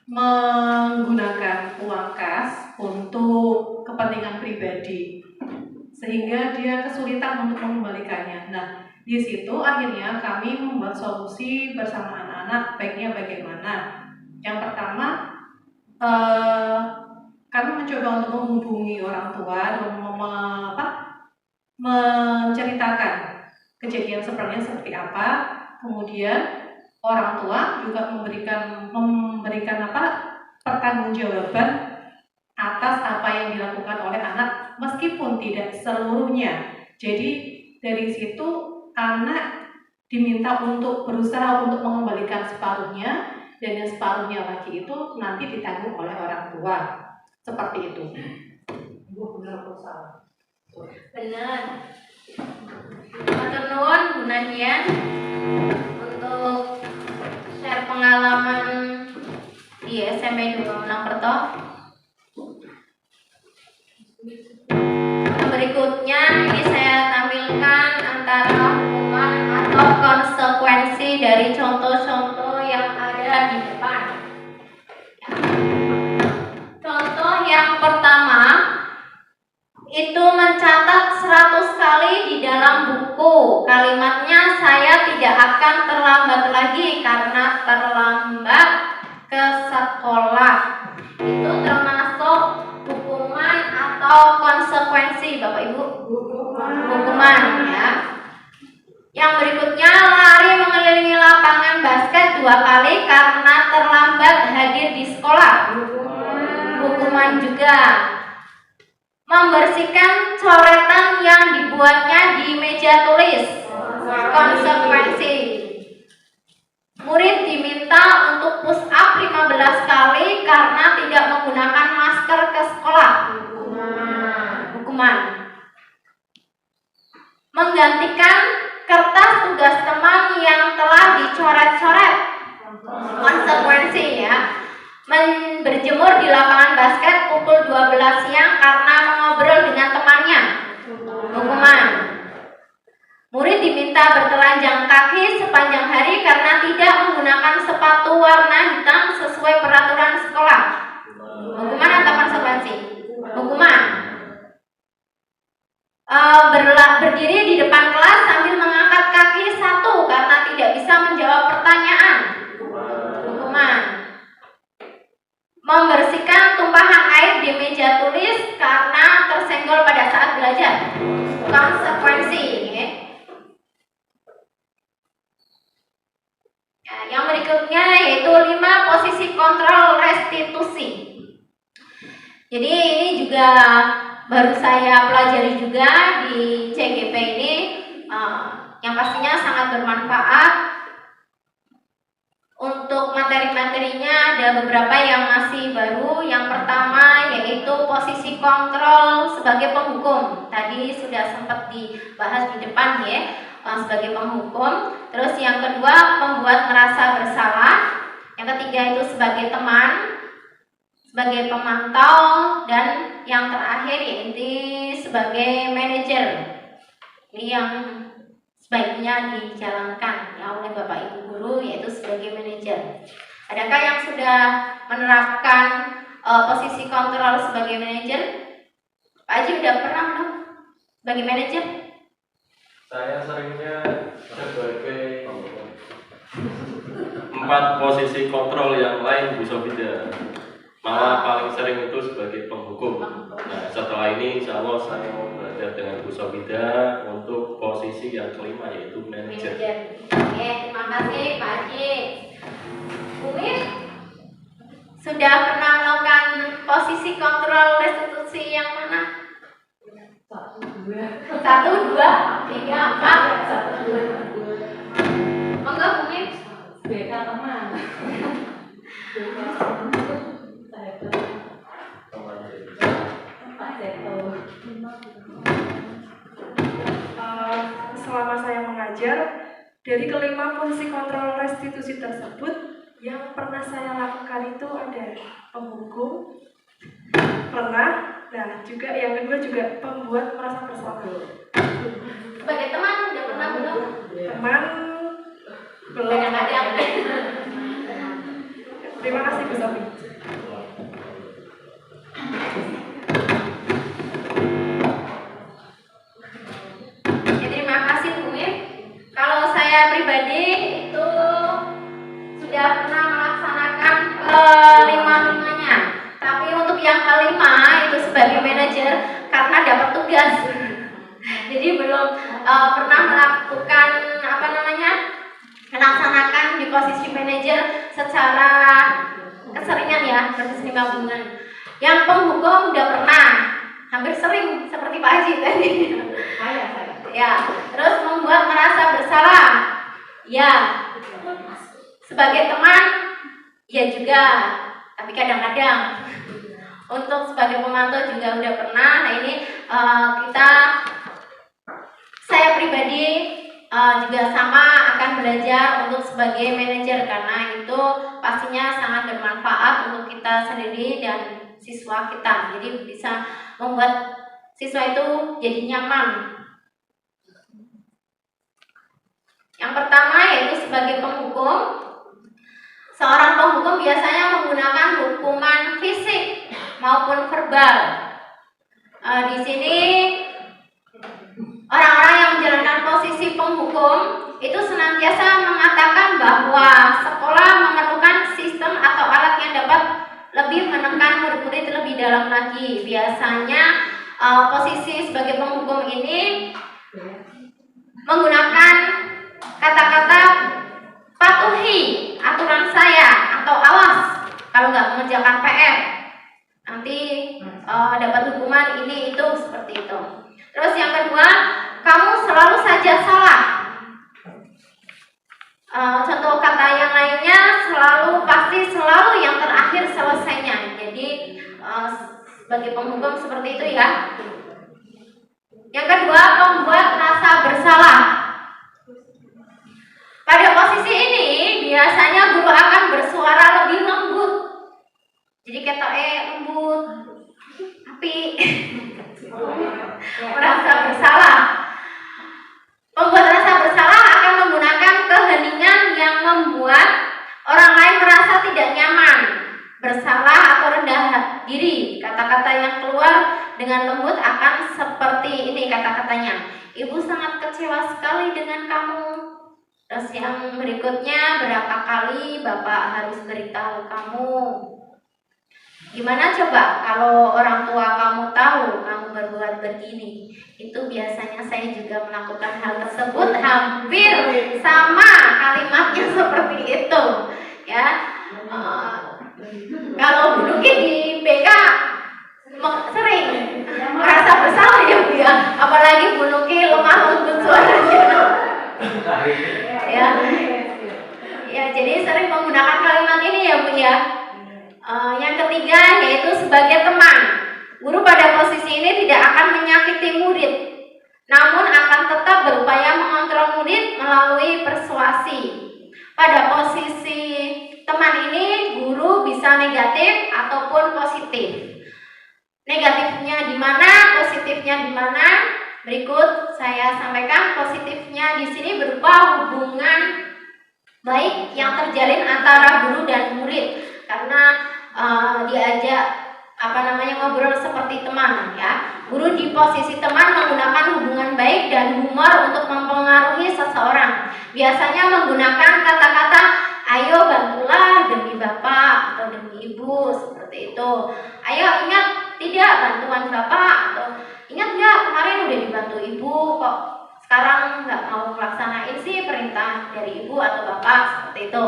menggunakan uang kas untuk kepentingan pribadi sehingga dia kesulitan untuk mengembalikannya. Nah, di situ akhirnya kami membuat solusi bersama anak-anak baiknya bagaimana. Yang pertama, kami mencoba untuk menghubungi orang tua dan menceritakan kejadian seperti apa. Kemudian orang tua juga memberikan pertanggungjawaban atas apa yang dilakukan oleh anak meskipun tidak seluruhnya. Jadi dari situ anak diminta untuk berusaha untuk mengembalikan separuhnya, dan yang separuhnya lagi itu nanti ditanggung oleh orang tua. Seperti itu. Ibu benar atau salah? Benar. Matur nuwun Bu Nadian untuk share pengalaman di SMP 2 Monokerto. Berikutnya ini saya tampilkan antara hukuman atau konsekuensi dari contoh-contoh yang ada di depan. Contoh yang pertama itu mencatat 100 kali di dalam buku. Kalimatnya saya tidak akan terlambat lagi karena terlambat ke sekolah. Itu termasuk hukuman atau konsekuensi, Bapak Ibu? Hukuman ya. Yang berikutnya, lari mengelilingi lapangan basket 2 kali karena terlambat hadir di sekolah. Hukuman juga. Membersihkan coretan yang dibuatnya di meja tulis. Konsekuensi. Murid diminta untuk push up 15 kali karena tidak menggunakan masker ke sekolah. Hukuman. Menggantikan kertas tugas teman yang telah dicoret-coret. Konsekuensi ya. Berjemur di lapangan basket pukul 12 siang karena mengobrol dengan temannya. Hukuman. Murid diminta bertelanjang kaki sepanjang hari karena tidak menggunakan sepatu warna hitam sesuai peraturan sekolah. Hukuman atau konsekuensi? Hukuman. Berdiri di depan kelas sambil mengangkat kaki 1 karena tidak bisa menjawab pertanyaan. Hukuman. Membersihkan tumpahan air di meja tulis karena tersenggol pada saat belajar. Konsekuensi ya. Yang berikutnya yaitu 5 posisi Jadi ini juga baru saya pelajari juga di CGP ini, yang pastinya sangat bermanfaat. Untuk materi-materinya ada beberapa yang masih baru. Yang pertama yaitu posisi kontrol sebagai penghukum. Tadi sudah sempat dibahas di depan ya, sebagai penghukum. Terus yang kedua membuat merasa bersalah. Yang ketiga itu sebagai teman, sebagai pemantau, dan yang terakhir yaitu sebagai manajer. Ini yang sebaiknya dijalankan ya oleh Bapak Ibu guru, yaitu sebagai manajer. Adakah yang sudah menerapkan posisi kontrol sebagai manajer? Pak Haji udah pernah belum sebagai manajer? Saya seringnya sebagai 4 posisi kontrol yang lain Bu Sofida. Malah paling sering itu sebagai penghukum. Nah, setelah ini insya Allah saya mau belajar dengan Bu Sofida untuk posisi yang kelima yaitu manajer. Oke, terima kasih Pak Haji. Umi sudah pernah melakukan posisi kontrol restitusi yang mana? 1, 2, 3, 4. Monggo Umi. Beda teman. Selama saya mengajar, dari kelima posisi kontrol restitusi tersebut, yang pernah saya lakukan itu ada penghukum, pernah, nah juga yang kedua juga pembuat merasa bersalah. Sebagai teman udah pernah belum? Teman belum. Kadang-kadang. Terima kasih Bu Sofi. Terima kasih Bu Mir. Kalau saya pribadi itu sudah pernah melaksanakan kelima-limanya. Tapi untuk yang kelima itu sebagai manajer karena dapat tugas. Jadi belum pernah melakukan melaksanakan di posisi manajer secara keseringan ya, berkesinambungan. Yang penghukum udah pernah, hampir sering seperti Pak Haji tadi. Ya, terus membuat merasa bersalah. Ya, sebagai teman, ya juga. Tapi kadang-kadang untuk sebagai pemantau juga udah pernah. Nah ini saya pribadi juga sama akan belajar untuk sebagai manajer karena itu pastinya sangat bermanfaat untuk kita sendiri dan siswa kita. Jadi bisa membuat siswa itu jadi nyaman. Yang pertama yaitu sebagai penghukum. Seorang penghukum biasanya menggunakan hukuman fisik maupun verbal. Di sini orang-orang yang menjalankan posisi penghukum itu senantiasa mengatakan bahwa sekolah memerlukan sistem atau alat yang dapat lebih menekan murid-murid lebih dalam lagi. Biasanya posisi sebagai penghukum ini menggunakan kata-kata patuhi aturan saya atau awas kalau nggak mengerjakan PR nanti dapat hukuman ini itu seperti itu. Terus yang kedua, kamu selalu saja salah. Contoh kata yang lainnya pasti selalu yang terakhir selesainya. Jadi sebagai penghukum seperti itu ya. Yang kedua, membuat rasa bersalah. Pada posisi ini biasanya guru akan bersuara lebih lembut. Jadi kata lembut, tapi merasa bersalah. Pembuat rasa bersalah akan menggunakan keheningan yang membuat orang lain merasa tidak nyaman, bersalah atau rendah diri. Kata-kata yang keluar dengan lembut akan seperti ini kata-katanya. Ibu sangat kecewa sekali dengan kamu. Terus yang berikutnya, berapa kali Bapak harus beritahu kamu? Gimana coba kalau orang tua kamu tahu kamu berbuat begini? Itu biasanya saya juga melakukan hal tersebut, hampir sama kalimatnya seperti itu. Ya, kalau duduknya di BK ya, apalagi Bu Nuki lemah lembut suaranya. Ya. Ya, jadi sering menggunakan kalimat ini ya Bu ya. Yang ketiga yaitu sebagai teman. Guru pada posisi ini tidak akan menyakiti murid, namun akan tetap berupaya mengontrol murid melalui persuasi. Pada posisi teman ini, guru bisa negatif ataupun positif. Negatifnya di mana, positifnya di mana? Berikut saya sampaikan. Positifnya di sini berupa hubungan baik yang terjalin antara guru dan murid, karena diajak ngobrol seperti teman ya. Guru di posisi teman menggunakan hubungan baik dan humor untuk mempengaruhi seseorang. Biasanya menggunakan kata-kata ayo bantulah demi bapak atau demi ibu, seperti itu. Ayo ingat tidak bantuan bapak, atau ingat nggak kemarin udah dibantu ibu kok sekarang nggak mau melaksanain sih perintah dari ibu atau bapak, seperti itu.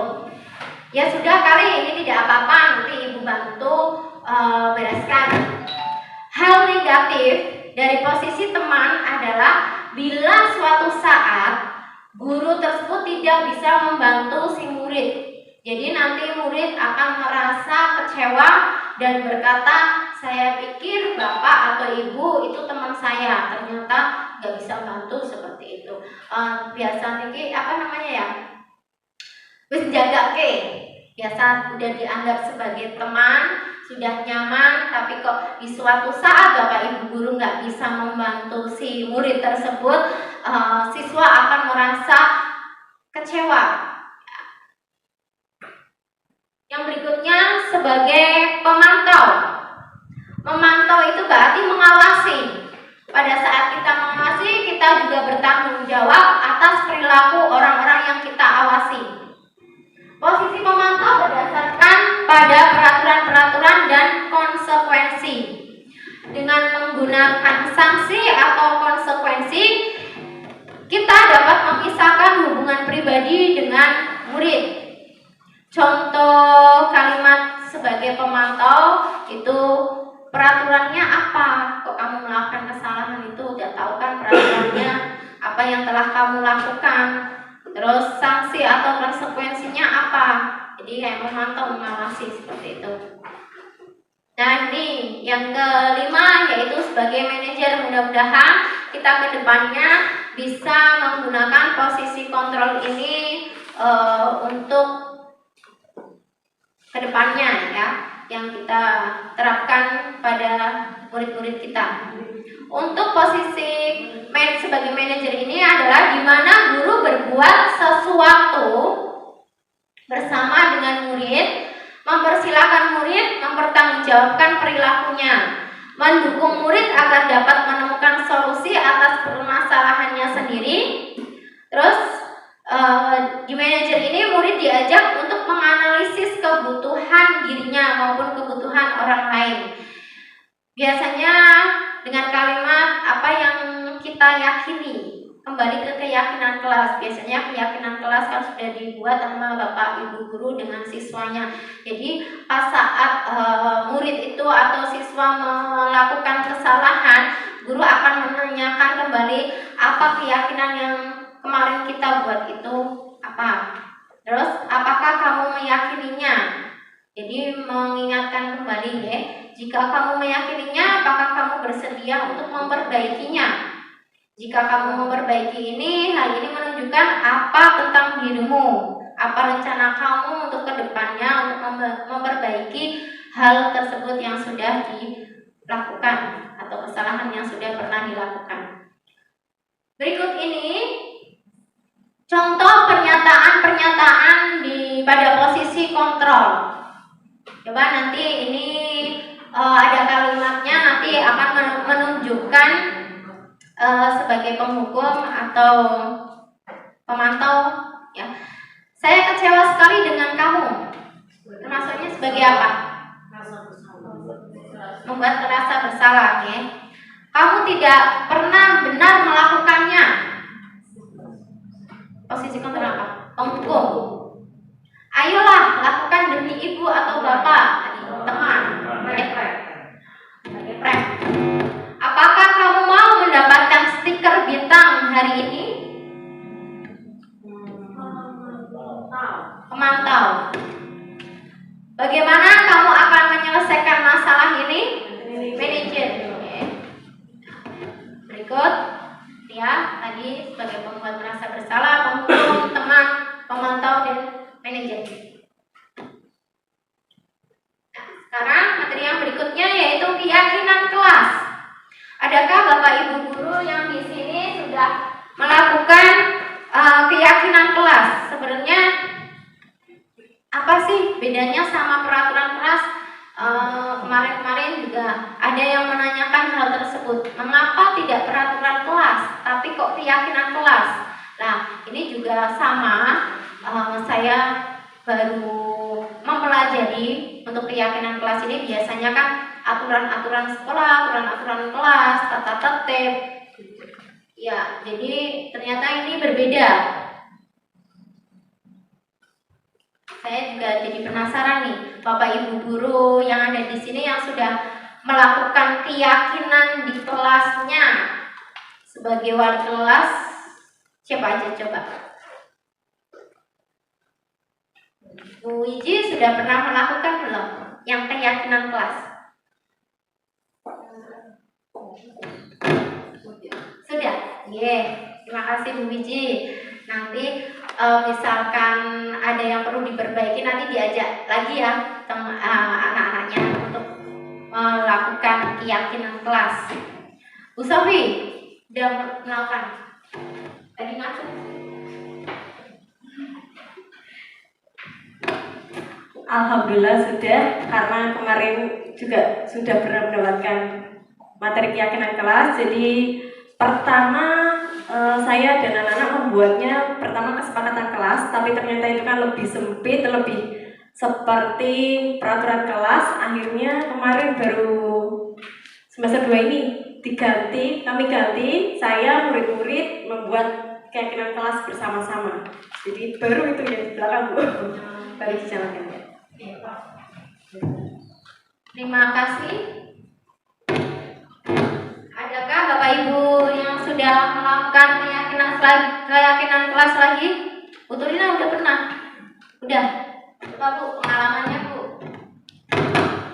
Ya sudah kali ini tidak apa-apa, nanti ibu bantu bereskan. Hal negatif dari posisi teman adalah bila suatu saat guru tersebut tidak bisa membantu si murid. Jadi nanti murid akan merasa kecewa dan berkata, saya pikir bapak atau ibu itu teman saya, ternyata nggak bisa bantu, seperti itu. Biasa nih wis jaga ke. Biasa udah dianggap sebagai teman, sudah nyaman, tapi kok di suatu saat bapak ibu guru nggak bisa membantu si murid tersebut, siswa akan merasa kecewa. Yang berikutnya sebagai pemantau. Memantau itu berarti mengawasi. Pada saat kita mengawasi, kita juga bertanggung jawab atas perilaku orang-orang yang kita awasi. Posisi pemantau berdasarkan pada peraturan-peraturan dan konsekuensi. Dengan menggunakan sanksi atau konsekuensi, kita dapat memisahkan hubungan pribadi dengan murid. Contoh kalimat sebagai pemantau itu peraturannya apa? Kok kamu melakukan kesalahan itu udah tahu kan peraturannya apa yang telah kamu lakukan? Terus sanksi atau konsekuensinya apa? Jadi kayak memantau, mengawasi, seperti itu. Nah ini yang kelima yaitu sebagai manajer. Mudah-mudahan kita ke depannya bisa menggunakan posisi kontrol ini untuk kedepannya ya, yang kita terapkan pada murid-murid kita. Untuk posisi sebagai manajer ini adalah di mana guru berbuat sesuatu bersama dengan murid, mempersilahkan murid mempertanggungjawabkan perilakunya, mendukung murid agar dapat menemukan solusi atas permasalahannya sendiri. Terus di manajer ini murid diajak untuk menganalisis kebutuhan dirinya maupun kebutuhan orang lain. Biasanya dengan kalimat apa yang kita yakini, kembali ke keyakinan kelas. Biasanya keyakinan kelas kan sudah dibuat sama bapak ibu guru dengan siswanya. Jadi pas saat murid itu atau siswa melakukan kesalahan, guru akan menanyakan kembali apa keyakinan yang kemarin kita buat itu apa. Terus apakah kamu meyakininya? Jadi mengingatkan kembali ya. Jika kamu meyakininya, apakah kamu bersedia untuk memperbaikinya? Jika kamu memperbaiki ini, hal ini menunjukkan apa tentang dirimu, apa rencana kamu untuk kedepannya untuk memperbaiki hal tersebut yang sudah dilakukan atau kesalahan yang sudah pernah dilakukan. Berikut ini contoh pernyataan-pernyataan pada posisi kontrol. Coba nanti ini ada kalimatnya, nanti akan menunjukkan sebagai penghukum atau pemantau ya. Saya kecewa sekali dengan kamu. Termasuknya sebagai apa? Membuat merasa bersalah ya. Kamu tidak pernah benar melakukannya. Posisi kontrol apa? Penghukum. Ayolah lakukan demi ibu atau bapak, teman, prep. Apakah kamu mau mendapat Sekarang materi yang berikutnya yaitu keyakinan kelas. Adakah Bapak Ibu guru yang di sini sudah melakukan keyakinan kelas? Sebenarnya apa sih bedanya sama peraturan kelas? Kemarin-kemarin juga ada yang menanyakan hal tersebut. Mengapa tidak peraturan kelas, tapi kok keyakinan kelas? Nah, ini juga sama. Saya baru mempelajari untuk keyakinan kelas ini. Biasanya kan aturan-aturan sekolah, aturan-aturan kelas, tata tertib. Ya, jadi ternyata ini berbeda. Saya juga jadi penasaran nih, Bapak Ibu guru yang ada di sini yang sudah melakukan keyakinan di kelasnya sebagai wali kelas, siapa aja coba? Bu Wiji sudah pernah melakukan belum yang keyakinan kelas? Sudah? Terima kasih Bu Wiji. Nanti misalkan ada yang perlu diperbaiki, nanti diajak lagi ya anak-anaknya untuk melakukan keyakinan kelas. Bu Sofi sudah melakukan tadi ngaku. Alhamdulillah sudah, karena kemarin juga sudah pernah mendapatkan materi keyakinan kelas. Jadi pertama saya dan anak-anak membuatnya pertama kesepakatan kelas, tapi ternyata itu kan lebih sempit, lebih seperti peraturan kelas. Akhirnya kemarin baru semester 2 ini kami ganti, saya murid-murid membuat keyakinan kelas bersama-sama. Jadi baru itu yang di belakang Bu, baru dijalankan. Terima kasih. Adakah Bapak Ibu yang sudah melakukan keyakinan kelas lagi? Bu Turina udah pernah? Udah. Coba Bu, pengalamannya Bu.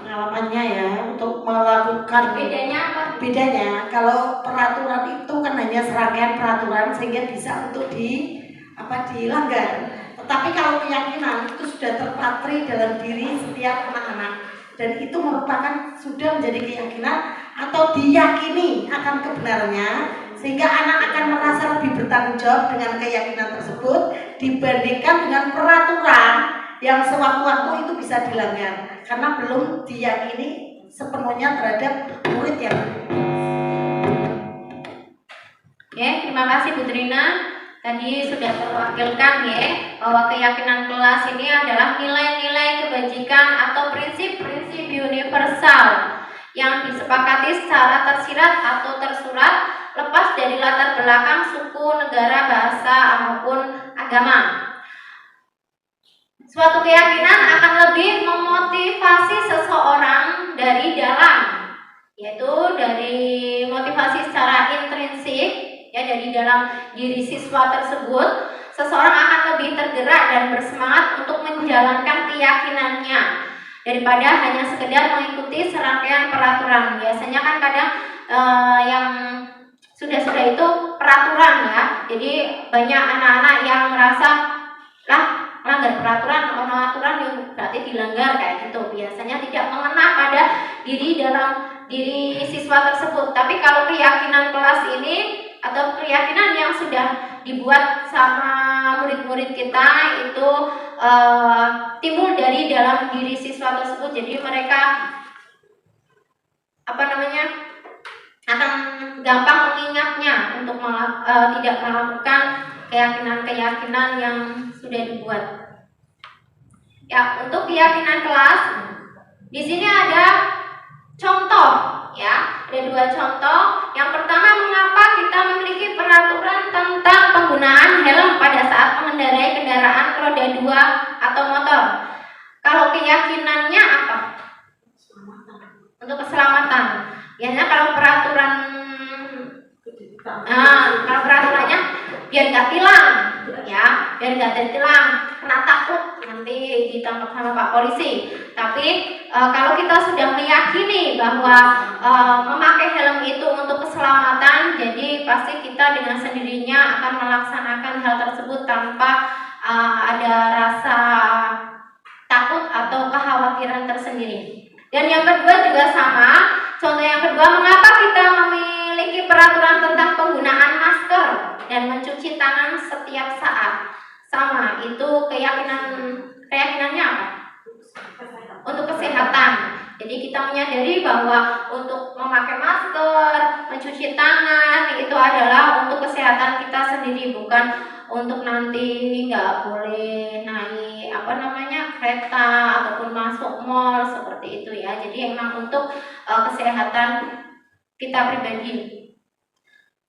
Pengalamannya ya untuk melakukan. Bedanya apa? Bedanya kalau peraturan itu kan hanya serangkaian peraturan sehingga bisa untuk dilanggar. Tetapi kalau keyakinan itu sudah terpatri dalam diri setiap anak-anak, dan itu merupakan sudah menjadi keyakinan atau diyakini akan kebenarannya, sehingga anak akan merasa lebih bertanggung jawab dengan keyakinan tersebut dibandingkan dengan peraturan yang sewaktu-waktu itu bisa dilanggar karena belum diyakini sepenuhnya terhadap murid yang Terima kasih Bu Trina. Tadi sudah terwakilkan bahwa keyakinan kelas ini adalah nilai-nilai kebajikan atau prinsip-prinsip universal yang disepakati secara tersirat atau tersurat lepas dari latar belakang suku, negara, bahasa, maupun agama. Suatu keyakinan akan lebih memotivasi seseorang dari dalam, yaitu dari motivasi secara intrinsik, dari dalam diri siswa tersebut. Seseorang akan lebih tergerak dan bersemangat untuk menjalankan keyakinannya daripada hanya sekedar mengikuti serangkaian peraturan. Biasanya kan kadang yang sudah itu peraturan ya. Jadi banyak anak-anak yang merasa melanggar peraturan berarti dilanggar kayak gitu. Biasanya tidak mengena pada diri siswa tersebut. Tapi kalau keyakinan kelas ini atau keyakinan yang sudah dibuat sama murid-murid kita itu timbul dari dalam diri siswa tersebut. Jadi mereka akan gampang mengingatnya untuk tidak melakukan keyakinan-keyakinan yang sudah dibuat. Ya, untuk keyakinan kelas di sini ada contoh ya, ada 2 contoh. Yang pertama, mengapa kita memiliki peraturan tentang penggunaan helm pada saat mengendarai kendaraan roda 2 atau motor? Kalau keyakinannya apa? Untuk keselamatan. Biasanya kalau peraturannya biar nggak tilang, ya, biar nggak tertilang, kena takut nanti ditangkap sama Pak Polisi. Tapi kalau kita sudah meyakini bahwa memakai helm itu untuk keselamatan, jadi pasti kita dengan sendirinya akan melaksanakan hal tersebut tanpa ada rasa takut atau kekhawatiran tersendiri. Dan yang kedua juga sama. Contoh yang kedua, mengapa kita memiliki peraturan tentang penggunaan masker dan mencuci tangan setiap saat? Sama, itu keyakinannya apa? Untuk kesehatan. Jadi kita menyadari bahwa untuk memakai masker, mencuci tangan itu adalah untuk kesehatan kita sendiri, bukan untuk nanti nggak boleh naik kereta ataupun masuk mall seperti itu ya. Jadi emang untuk kesehatan kita pribadi.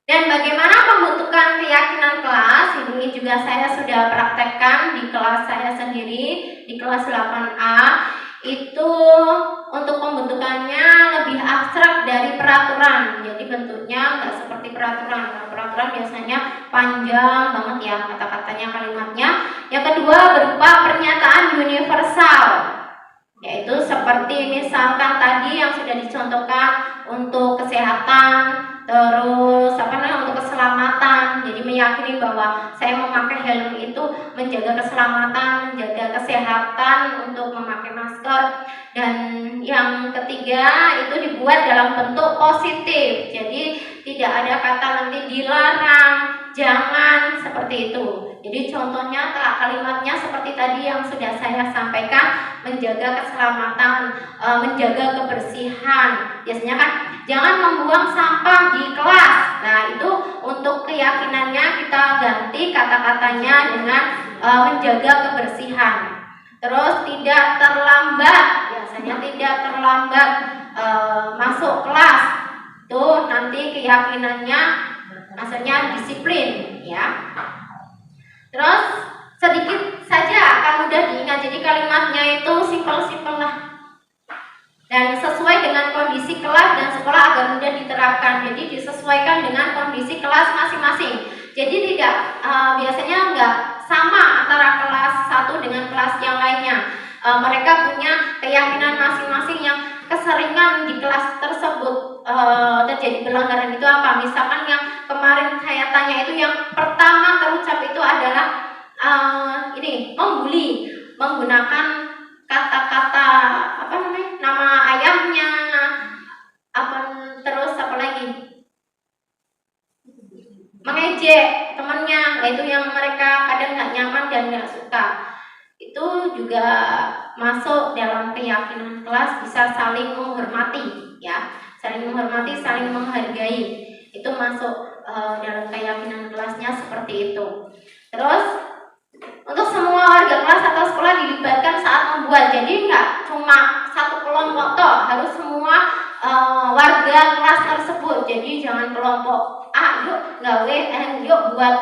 Dan bagaimana pembentukan keyakinan kelas, ini juga saya sudah praktekkan di kelas saya sendiri, di kelas 8A. Itu untuk pembentukannya lebih abstrak dari peraturan. Jadi bentuknya nggak seperti peraturan. Nah, peraturan biasanya panjang banget ya kata-katanya, kalimatnya. Yang kedua berupa pernyataan universal, yaitu seperti misalkan tadi yang sudah dicontohkan untuk kesehatan, terus untuk keselamatan. Jadi meyakini bahwa saya memakai helm itu menjaga keselamatan, menjaga kesehatan untuk memakai masker. Dan yang ketiga itu dibuat dalam bentuk positif. Jadi tidak ada kata nanti dilarang, jangan, seperti itu. Jadi contohnya kalimatnya seperti tadi yang sudah saya sampaikan, menjaga keselamatan, menjaga kebersihan. Biasanya kan jangan membuang sampah di kelas. Nah, itu untuk keyakinannya kita ganti kata-katanya dengan menjaga kebersihan. Terus tidak terlambat, biasanya tidak terlambat masuk kelas. Tuh nanti keyakinannya maksudnya disiplin ya. Terus sedikit saja akan mudah diingat. Jadi kalimatnya itu simpel-simpel lah. Dan sesuai dengan kondisi kelas dan sekolah agar mudah diterapkan. Jadi disesuaikan dengan kondisi kelas masing-masing. Jadi tidak biasanya enggak sama antara kelas satu dengan kelas yang lainnya. Mereka punya keyakinan masing-masing yang keseringan di kelas tersebut terjadi pelanggaran itu apa? Misalkan yang kemarin saya tanya itu yang pertama terucap itu adalah membuli, menggunakan kata-kata nama ayahnya, terus apa lagi? Mengejek temannya, itu yang mereka kadang nggak nyaman dan nggak suka. Itu juga masuk dalam keyakinan kelas, bisa saling menghormati ya, saling menghormati, saling menghargai. Itu masuk dalam keyakinan kelasnya seperti itu. Terus untuk semua warga kelas atau sekolah dilibatkan saat membuat. Jadi nggak cuma satu kelompok toh, harus semua warga kelas tersebut. Jadi jangan kelompok yuk gawe, yuk buat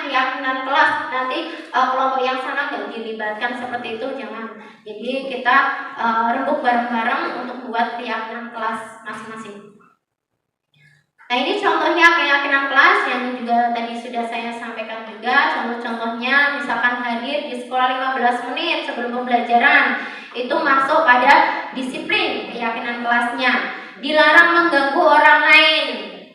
keyakinan kelas, nanti kelompok yang sana nggak dilibatkan, seperti itu jangan. Jadi kita rembuk bareng-bareng untuk buat keyakinan kelas masing-masing. Nah, ini contohnya keyakinan kelas yang juga tadi sudah saya sampaikan juga. Contoh-contohnya misalkan hadir di sekolah 15 menit sebelum pembelajaran, itu masuk pada disiplin keyakinan kelasnya. Dilarang mengganggu orang lain.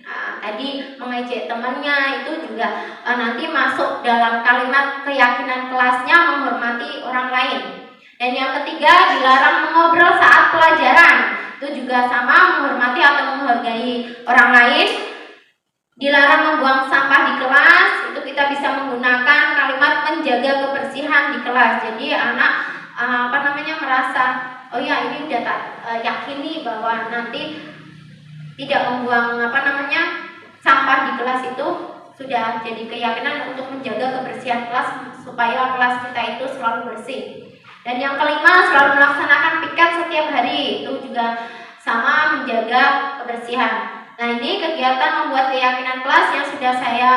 Nah, tadi mengejek temannya itu juga nanti masuk dalam kalimat keyakinan kelasnya, menghormati orang lain. Dan yang ketiga, dilarang mengobrol saat pelajaran. Itu juga sama, menghormati atau menghargai orang lain. Dilarang membuang sampah di kelas. Itu kita bisa menggunakan kalimat menjaga kebersihan di kelas. Jadi anak merasa, oh ya ini udah tak yakini bahwa nanti tidak membuang sampah di kelas, itu sudah jadi keyakinan untuk menjaga kebersihan kelas supaya kelas kita itu selalu bersih. Dan yang kelima, selalu melaksanakan piket setiap hari, itu juga sama, menjaga kebersihan. Nah, ini kegiatan membuat keyakinan kelas yang sudah saya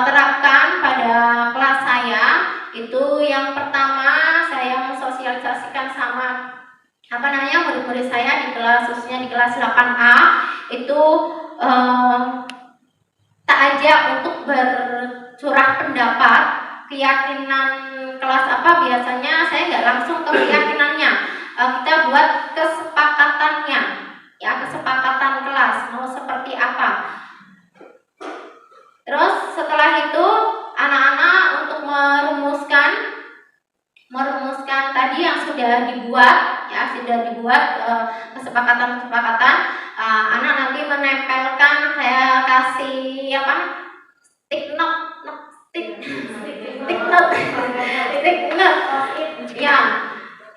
terapkan pada kelas saya. Itu yang pertama, saya mensosialisasikan sama murid-murid saya di kelas, khususnya di kelas 8A, itu tak ajak untuk bercurah pendapat. Keyakinan kelas apa, biasanya saya nggak langsung ke keyakinannya, kita buat kesepakatannya ya, kesepakatan kelas mau seperti apa. Terus setelah itu anak-anak untuk merumuskan tadi yang sudah dibuat ya, sudah dibuat kesepakatan-kesepakatan. Anak nanti menempelkan, saya kasih apa, stick note ya,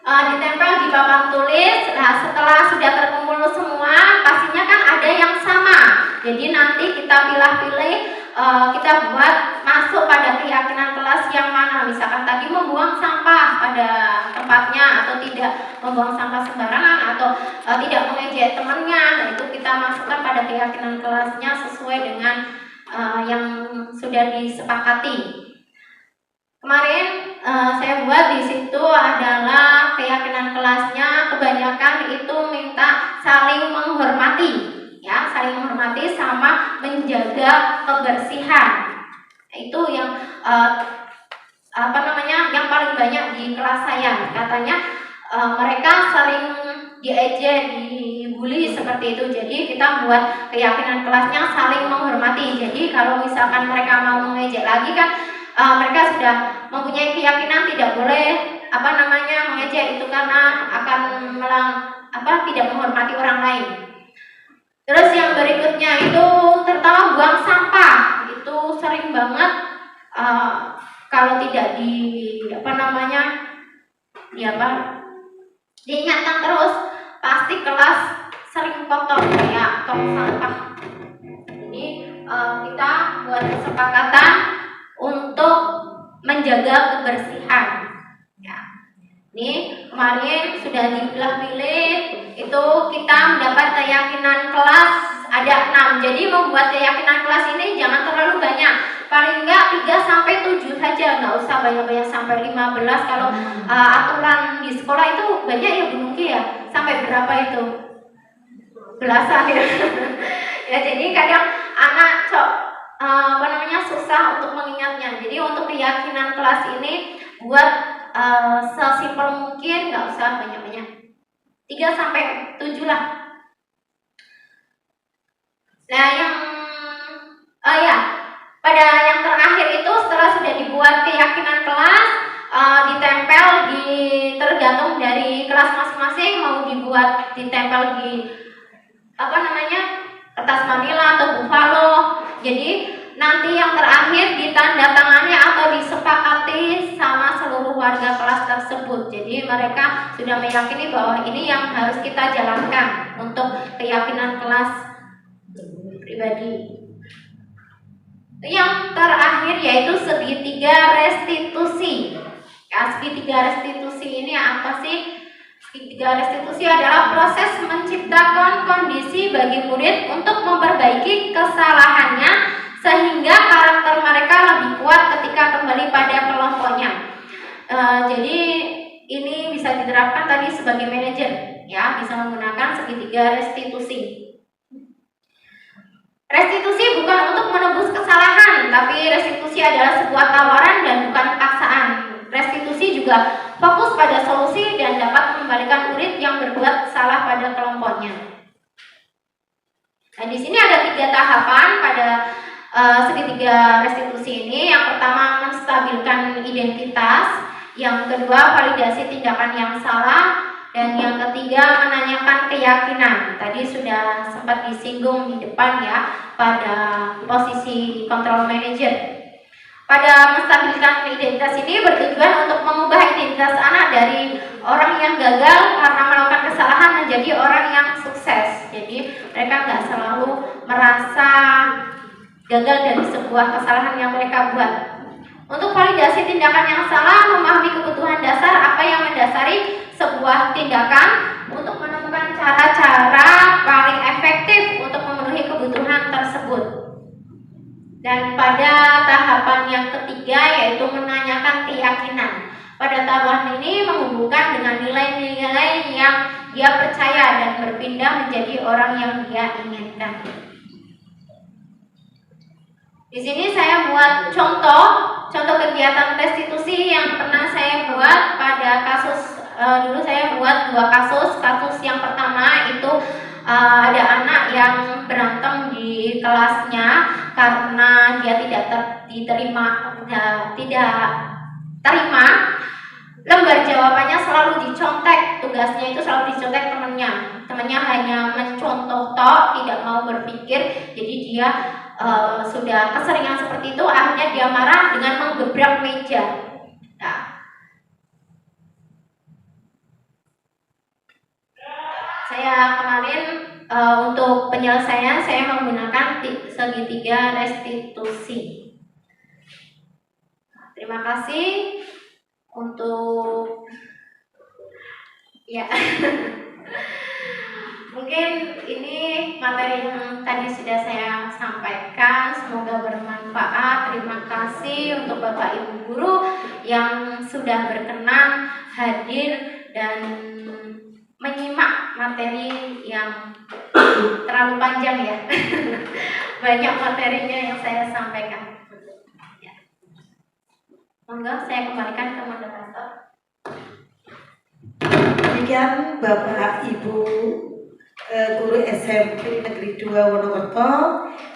ditempel di papan tulis. Nah, setelah sudah terkumpul semua, pastinya kan ada yang sama. Jadi nanti kita pilih-pilih, kita buat masuk pada keyakinan kelas yang mana. Misalkan tadi membuang sampah pada tempatnya, atau tidak membuang sampah sembarangan, atau tidak mengejek temannya. Nah, itu kita masukkan pada keyakinan kelasnya sesuai dengan yang sudah disepakati. Kemarin saya buat di situ adalah keyakinan kelasnya, kebanyakan itu minta saling menghormati, ya, saling menghormati sama menjaga kebersihan. Itu yang yang paling banyak di kelas saya. Katanya mereka sering diejek, dibully seperti itu. Jadi kita buat keyakinan kelasnya saling menghormati. Jadi kalau misalkan mereka mau mengejek lagi kan, mereka sudah mempunyai keyakinan tidak boleh mengejek itu karena akan tidak menghormati orang lain. Terus yang berikutnya itu terutama buang sampah, itu sering banget kalau tidak diingatkan terus, pasti kelas sering kotor kayak tong sampah. Jadi kita buat kesepakatan untuk menjaga kebersihan. Ya. Ini kemarin sudah dipilah-pilih, itu kita mendapat keyakinan kelas ada 6. Jadi membuat keyakinan kelas ini jangan terlalu banyak. Paling enggak 3-7 saja, enggak usah banyak-banyak sampai 15. Kalau aturan di sekolah itu banyak ya Bu Nuki ya. Sampai berapa itu? Belasan ya. Ya, jadi kadang anak susah untuk mengingatnya. Jadi untuk keyakinan kelas ini buat sesimpel mungkin, nggak usah banyak-banyak, 3-7 lah. Nah, pada yang terakhir itu setelah sudah dibuat keyakinan kelas, ditempel tergantung dari kelas masing-masing, mau dibuat ditempel di kertas manila atau buffalo. Jadi nanti yang terakhir ditandatangani atau disepakati sama seluruh warga kelas tersebut. Jadi mereka sudah meyakini bahwa ini yang harus kita jalankan untuk keyakinan kelas pribadi. Yang terakhir yaitu segitiga restitusi. Ya, segitiga restitusi ini apa sih? Segitiga restitusi adalah proses menciptakan kondisi bagi murid untuk memperbaiki kesalahannya sehingga karakter mereka lebih kuat ketika kembali pada kelompoknya. Jadi ini bisa diterapkan tadi sebagai manajer, ya, bisa menggunakan segitiga restitusi. Restitusi bukan untuk menebus kesalahan, tapi restitusi adalah sebuah tawaran dan bukan paksaan. Restitusi juga fokus pada solusi dan dapat mengembalikan murid yang berbuat salah pada kelompoknya. Nah, di sini ada 3 tahapan pada segitiga restitusi ini. Yang pertama, menstabilkan identitas. Yang kedua, validasi tindakan yang salah. Dan yang ketiga, menanyakan keyakinan. Tadi sudah sempat disinggung di depan ya, pada posisi control manager. Pada menstabilkan identitas ini bertujuan untuk mengubah identitas anak dari orang yang gagal karena melakukan kesalahan menjadi orang yang sukses. Jadi mereka nggak selalu merasa gagal dari sebuah kesalahan yang mereka buat. Untuk validasi tindakan yang salah, memahami kebutuhan dasar apa yang mendasari sebuah tindakan untuk menemukan cara-cara paling efektif untuk memenuhi kebutuhan tersebut. Dan pada tahapan yang ketiga yaitu menanyakan keyakinan. Pada tahapan ini menghubungkan dengan nilai-nilai yang dia percaya dan berpindah menjadi orang yang dia inginkan. Di sini saya buat contoh kegiatan restitusi yang pernah saya buat pada kasus. Dulu saya buat 2 kasus. Kasus yang pertama itu ada anak yang berantem di kelasnya karena dia tidak terima lembar jawabannya selalu dicontek, tugasnya itu selalu dicontek temennya hanya mencontoh tok, tidak mau berpikir. Jadi dia sudah keseringan seperti itu, akhirnya dia marah dengan menggebrak meja. Nah, saya kemarin untuk penyelesaian saya menggunakan segitiga restitusi. Terima kasih untuk ya. Mungkin ini materi yang tadi sudah saya sampaikan, semoga bermanfaat. Terima kasih untuk Bapak Ibu guru yang sudah berkenan hadir dan menyimak materi yang terlalu panjang ya. Banyak materinya yang saya sampaikan. Ya. Monggo saya kembalikan ke moderator. Demikian Bapak Ibu guru SMP Negeri 2 Wonokerto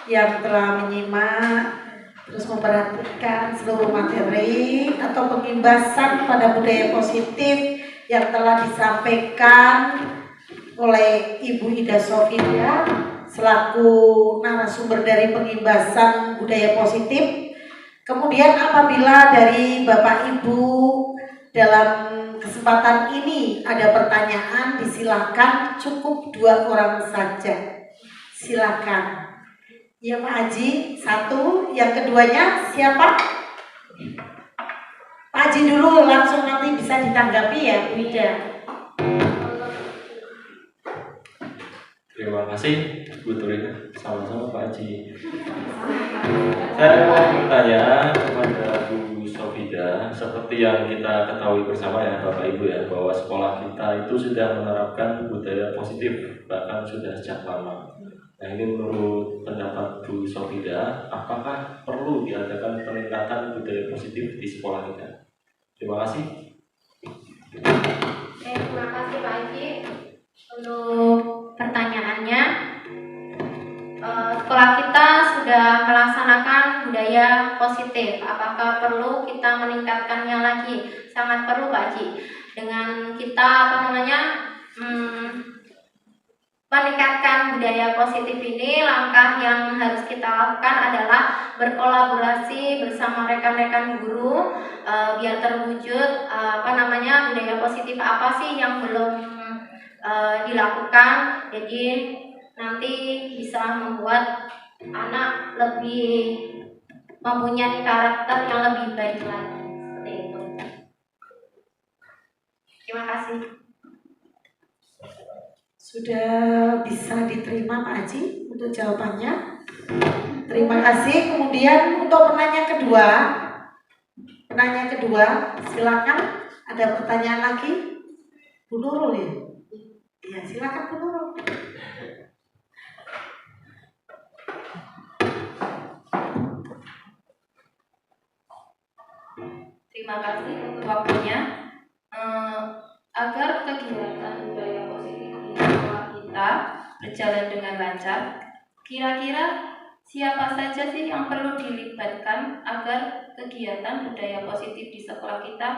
yang telah menyimak terus memperhatikan seluruh materi atau pengimbasan pada budaya positif yang telah disampaikan oleh Ibu Ida Sofia selaku narasumber dari pengimbasan budaya positif. Kemudian apabila dari Bapak Ibu dalam kesempatan ini ada pertanyaan, disilakan, cukup 2 orang saja. Silakan. Ya Pak Haji, 1. Yang keduanya siapa? Pak Haji dulu, langsung nanti bisa ditanggapi ya Bu Ida. Terima kasih Bu Turina, sama-sama Pak Haji. Saya mau bertanya kepada Bu Sofida, seperti yang kita ketahui bersama ya Bapak Ibu ya, bahwa sekolah kita itu sudah menerapkan budaya positif, bahkan sudah sejak lama. Nah ini menurut pendapat Bu Sofida, apakah perlu diadakan peningkatan budaya positif di sekolah kita? Terima kasih. Terima kasih Pak Haji untuk pertanyaannya. Sekolah kita sudah melaksanakan budaya positif. Apakah perlu kita meningkatkannya lagi? Sangat perlu Pak Haji. Dengan kita meningkatkan budaya positif ini, langkah yang harus kita lakukan adalah berkolaborasi bersama rekan-rekan guru biar terwujud budaya positif apa sih yang belum dilakukan. Jadi nanti bisa membuat anak lebih mempunyai karakter yang lebih baik lagi, seperti itu. Terima kasih. Sudah bisa diterima Pak Haji untuk jawabannya. Terima kasih. Kemudian untuk penanya kedua, silakan. Ada pertanyaan lagi? Bu Nurul ya? Iya, silakan Bu Nurul. Terima kasih untuk waktunya. Agar kegiatan budaya positif di sekolah kita berjalan dengan lancar, kira-kira siapa saja sih yang perlu dilibatkan agar kegiatan budaya positif di sekolah kita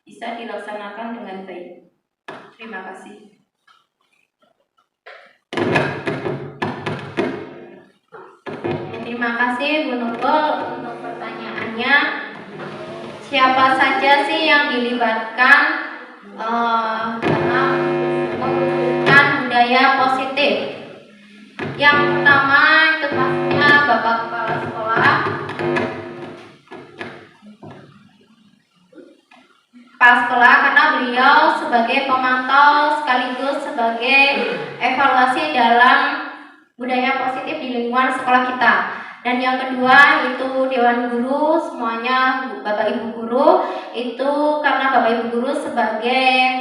bisa dilaksanakan dengan baik? Terima kasih. Terima kasih Bu Nurul untuk pertanyaannya. Siapa saja sih yang dilibatkan dalam mewujudkan budaya positif? Yang pertama itu pastinya Bapak Kepala Sekolah. Kepala Sekolah karena beliau sebagai pemantau sekaligus sebagai evaluasi dalam budaya positif di lingkungan sekolah kita. Dan yang kedua itu Dewan Guru, semuanya Bapak Ibu Guru itu karena Bapak Ibu Guru sebagai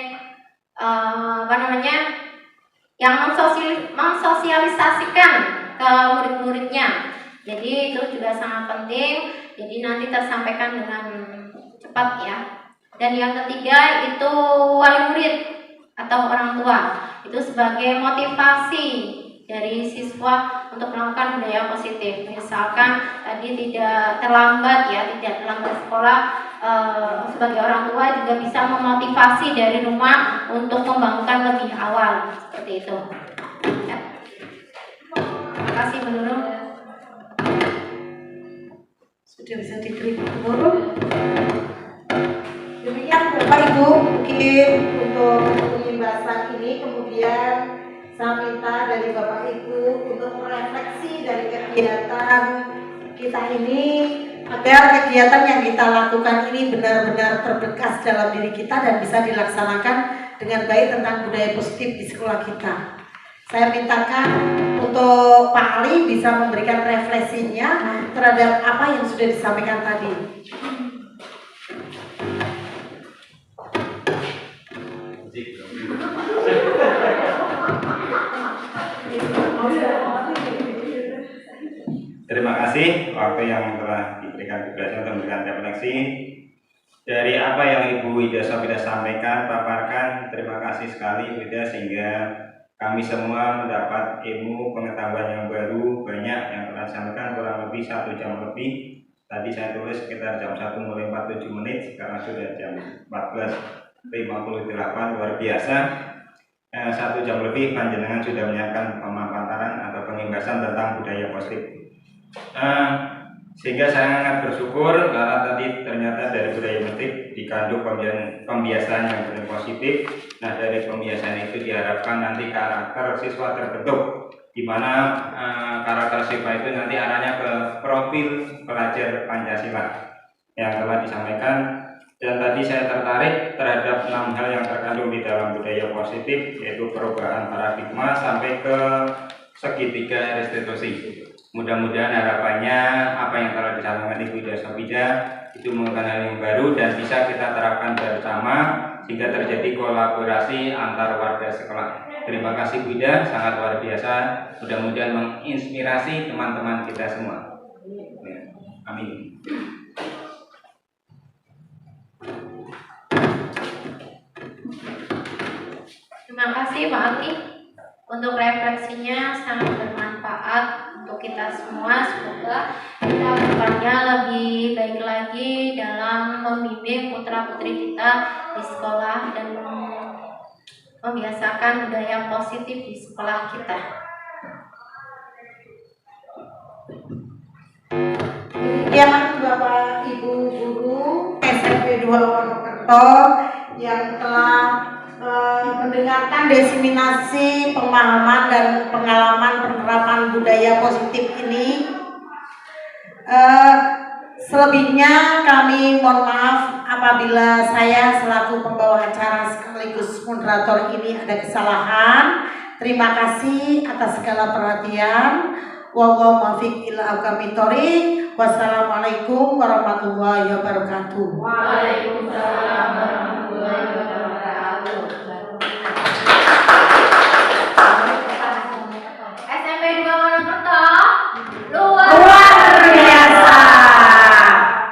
yang mensosialisasikan ke murid-muridnya. Jadi itu juga sangat penting. Jadi nanti tersampaikan dengan cepat ya. Dan yang ketiga itu wali murid atau orang tua. Itu sebagai motivasi dari siswa untuk melakukan budaya positif. Misalkan tadi tidak terlambat sekolah sebagai orang tua juga bisa memotivasi dari rumah untuk membangunkan lebih awal seperti itu. Ya. Terima kasih menurut. Sudah bisa diterima menurut. Demikian Bapak Ibu, mungkin untuk pembahasan ini kemudian saya minta dari Bapak Ibu untuk merefleksi dari kegiatan kita ini agar kegiatan yang kita lakukan ini benar-benar terbekas dalam diri kita dan bisa dilaksanakan dengan baik tentang budaya positif di sekolah kita. Saya mintakan untuk Pak Ali bisa memberikan refleksinya terhadap apa yang sudah disampaikan tadi. Terima kasih waktu yang telah diberikan kebiasaan untuk memberikan refleksi dari apa yang Ibu Ida Sofida sampaikan, paparkan. Terima kasih sekali Ibu Ida, sehingga kami semua mendapat ilmu pengetahuan yang baru, banyak yang telah disampaikan, kurang lebih 1 jam lebih. Tadi saya tulis sekitar jam 1 mulai 47 menit, sekarang sudah jam 14.58, luar biasa. 1 jam lebih panjenengan sudah menyiapkan pemaparan atau pengimbasan tentang budaya positif. Sehingga saya sangat bersyukur karena tadi ternyata dari budaya positif dikandung pembiasaan yang benar positif. Nah, dari pembiasaan itu diharapkan nanti karakter siswa terbentuk, di mana karakter siswa itu nanti arahnya ke profil pelajar Pancasila yang telah disampaikan. Dan tadi saya tertarik terhadap 6 hal yang terkandung di dalam budaya positif, yaitu perubahan paradigma sampai ke segitiga restitusi. Mudah-mudahan harapannya apa yang telah disampaikan Ibu Ida Sofida itu merupakan hal yang baru dan bisa kita terapkan bersama sehingga terjadi kolaborasi antar warga sekolah. Terima kasih Bu Ida, sangat luar biasa. Mudah-mudahan menginspirasi teman-teman kita semua. Amin. Terima kasih Pak Ali untuk refleksinya, sangat bermanfaat untuk kita semua. Semoga kita kedepannya lebih baik lagi dalam membimbing putra-putri kita di sekolah dan membiasakan budaya positif di sekolah kita. Demikian Bapak Ibu Guru SMP 2 Wonokerto yang telah mendengarkan diseminasi pemahaman dan pengalaman penerapan budaya positif ini. Selebihnya kami mohon maaf apabila saya selaku pembawa acara sekaligus moderator ini ada kesalahan. Terima kasih atas segala perhatian. Wallahu muwaffiq ila aqwamit thoriq. Wassalamualaikum warahmatullahi wabarakatuh. Waalaikumsalam.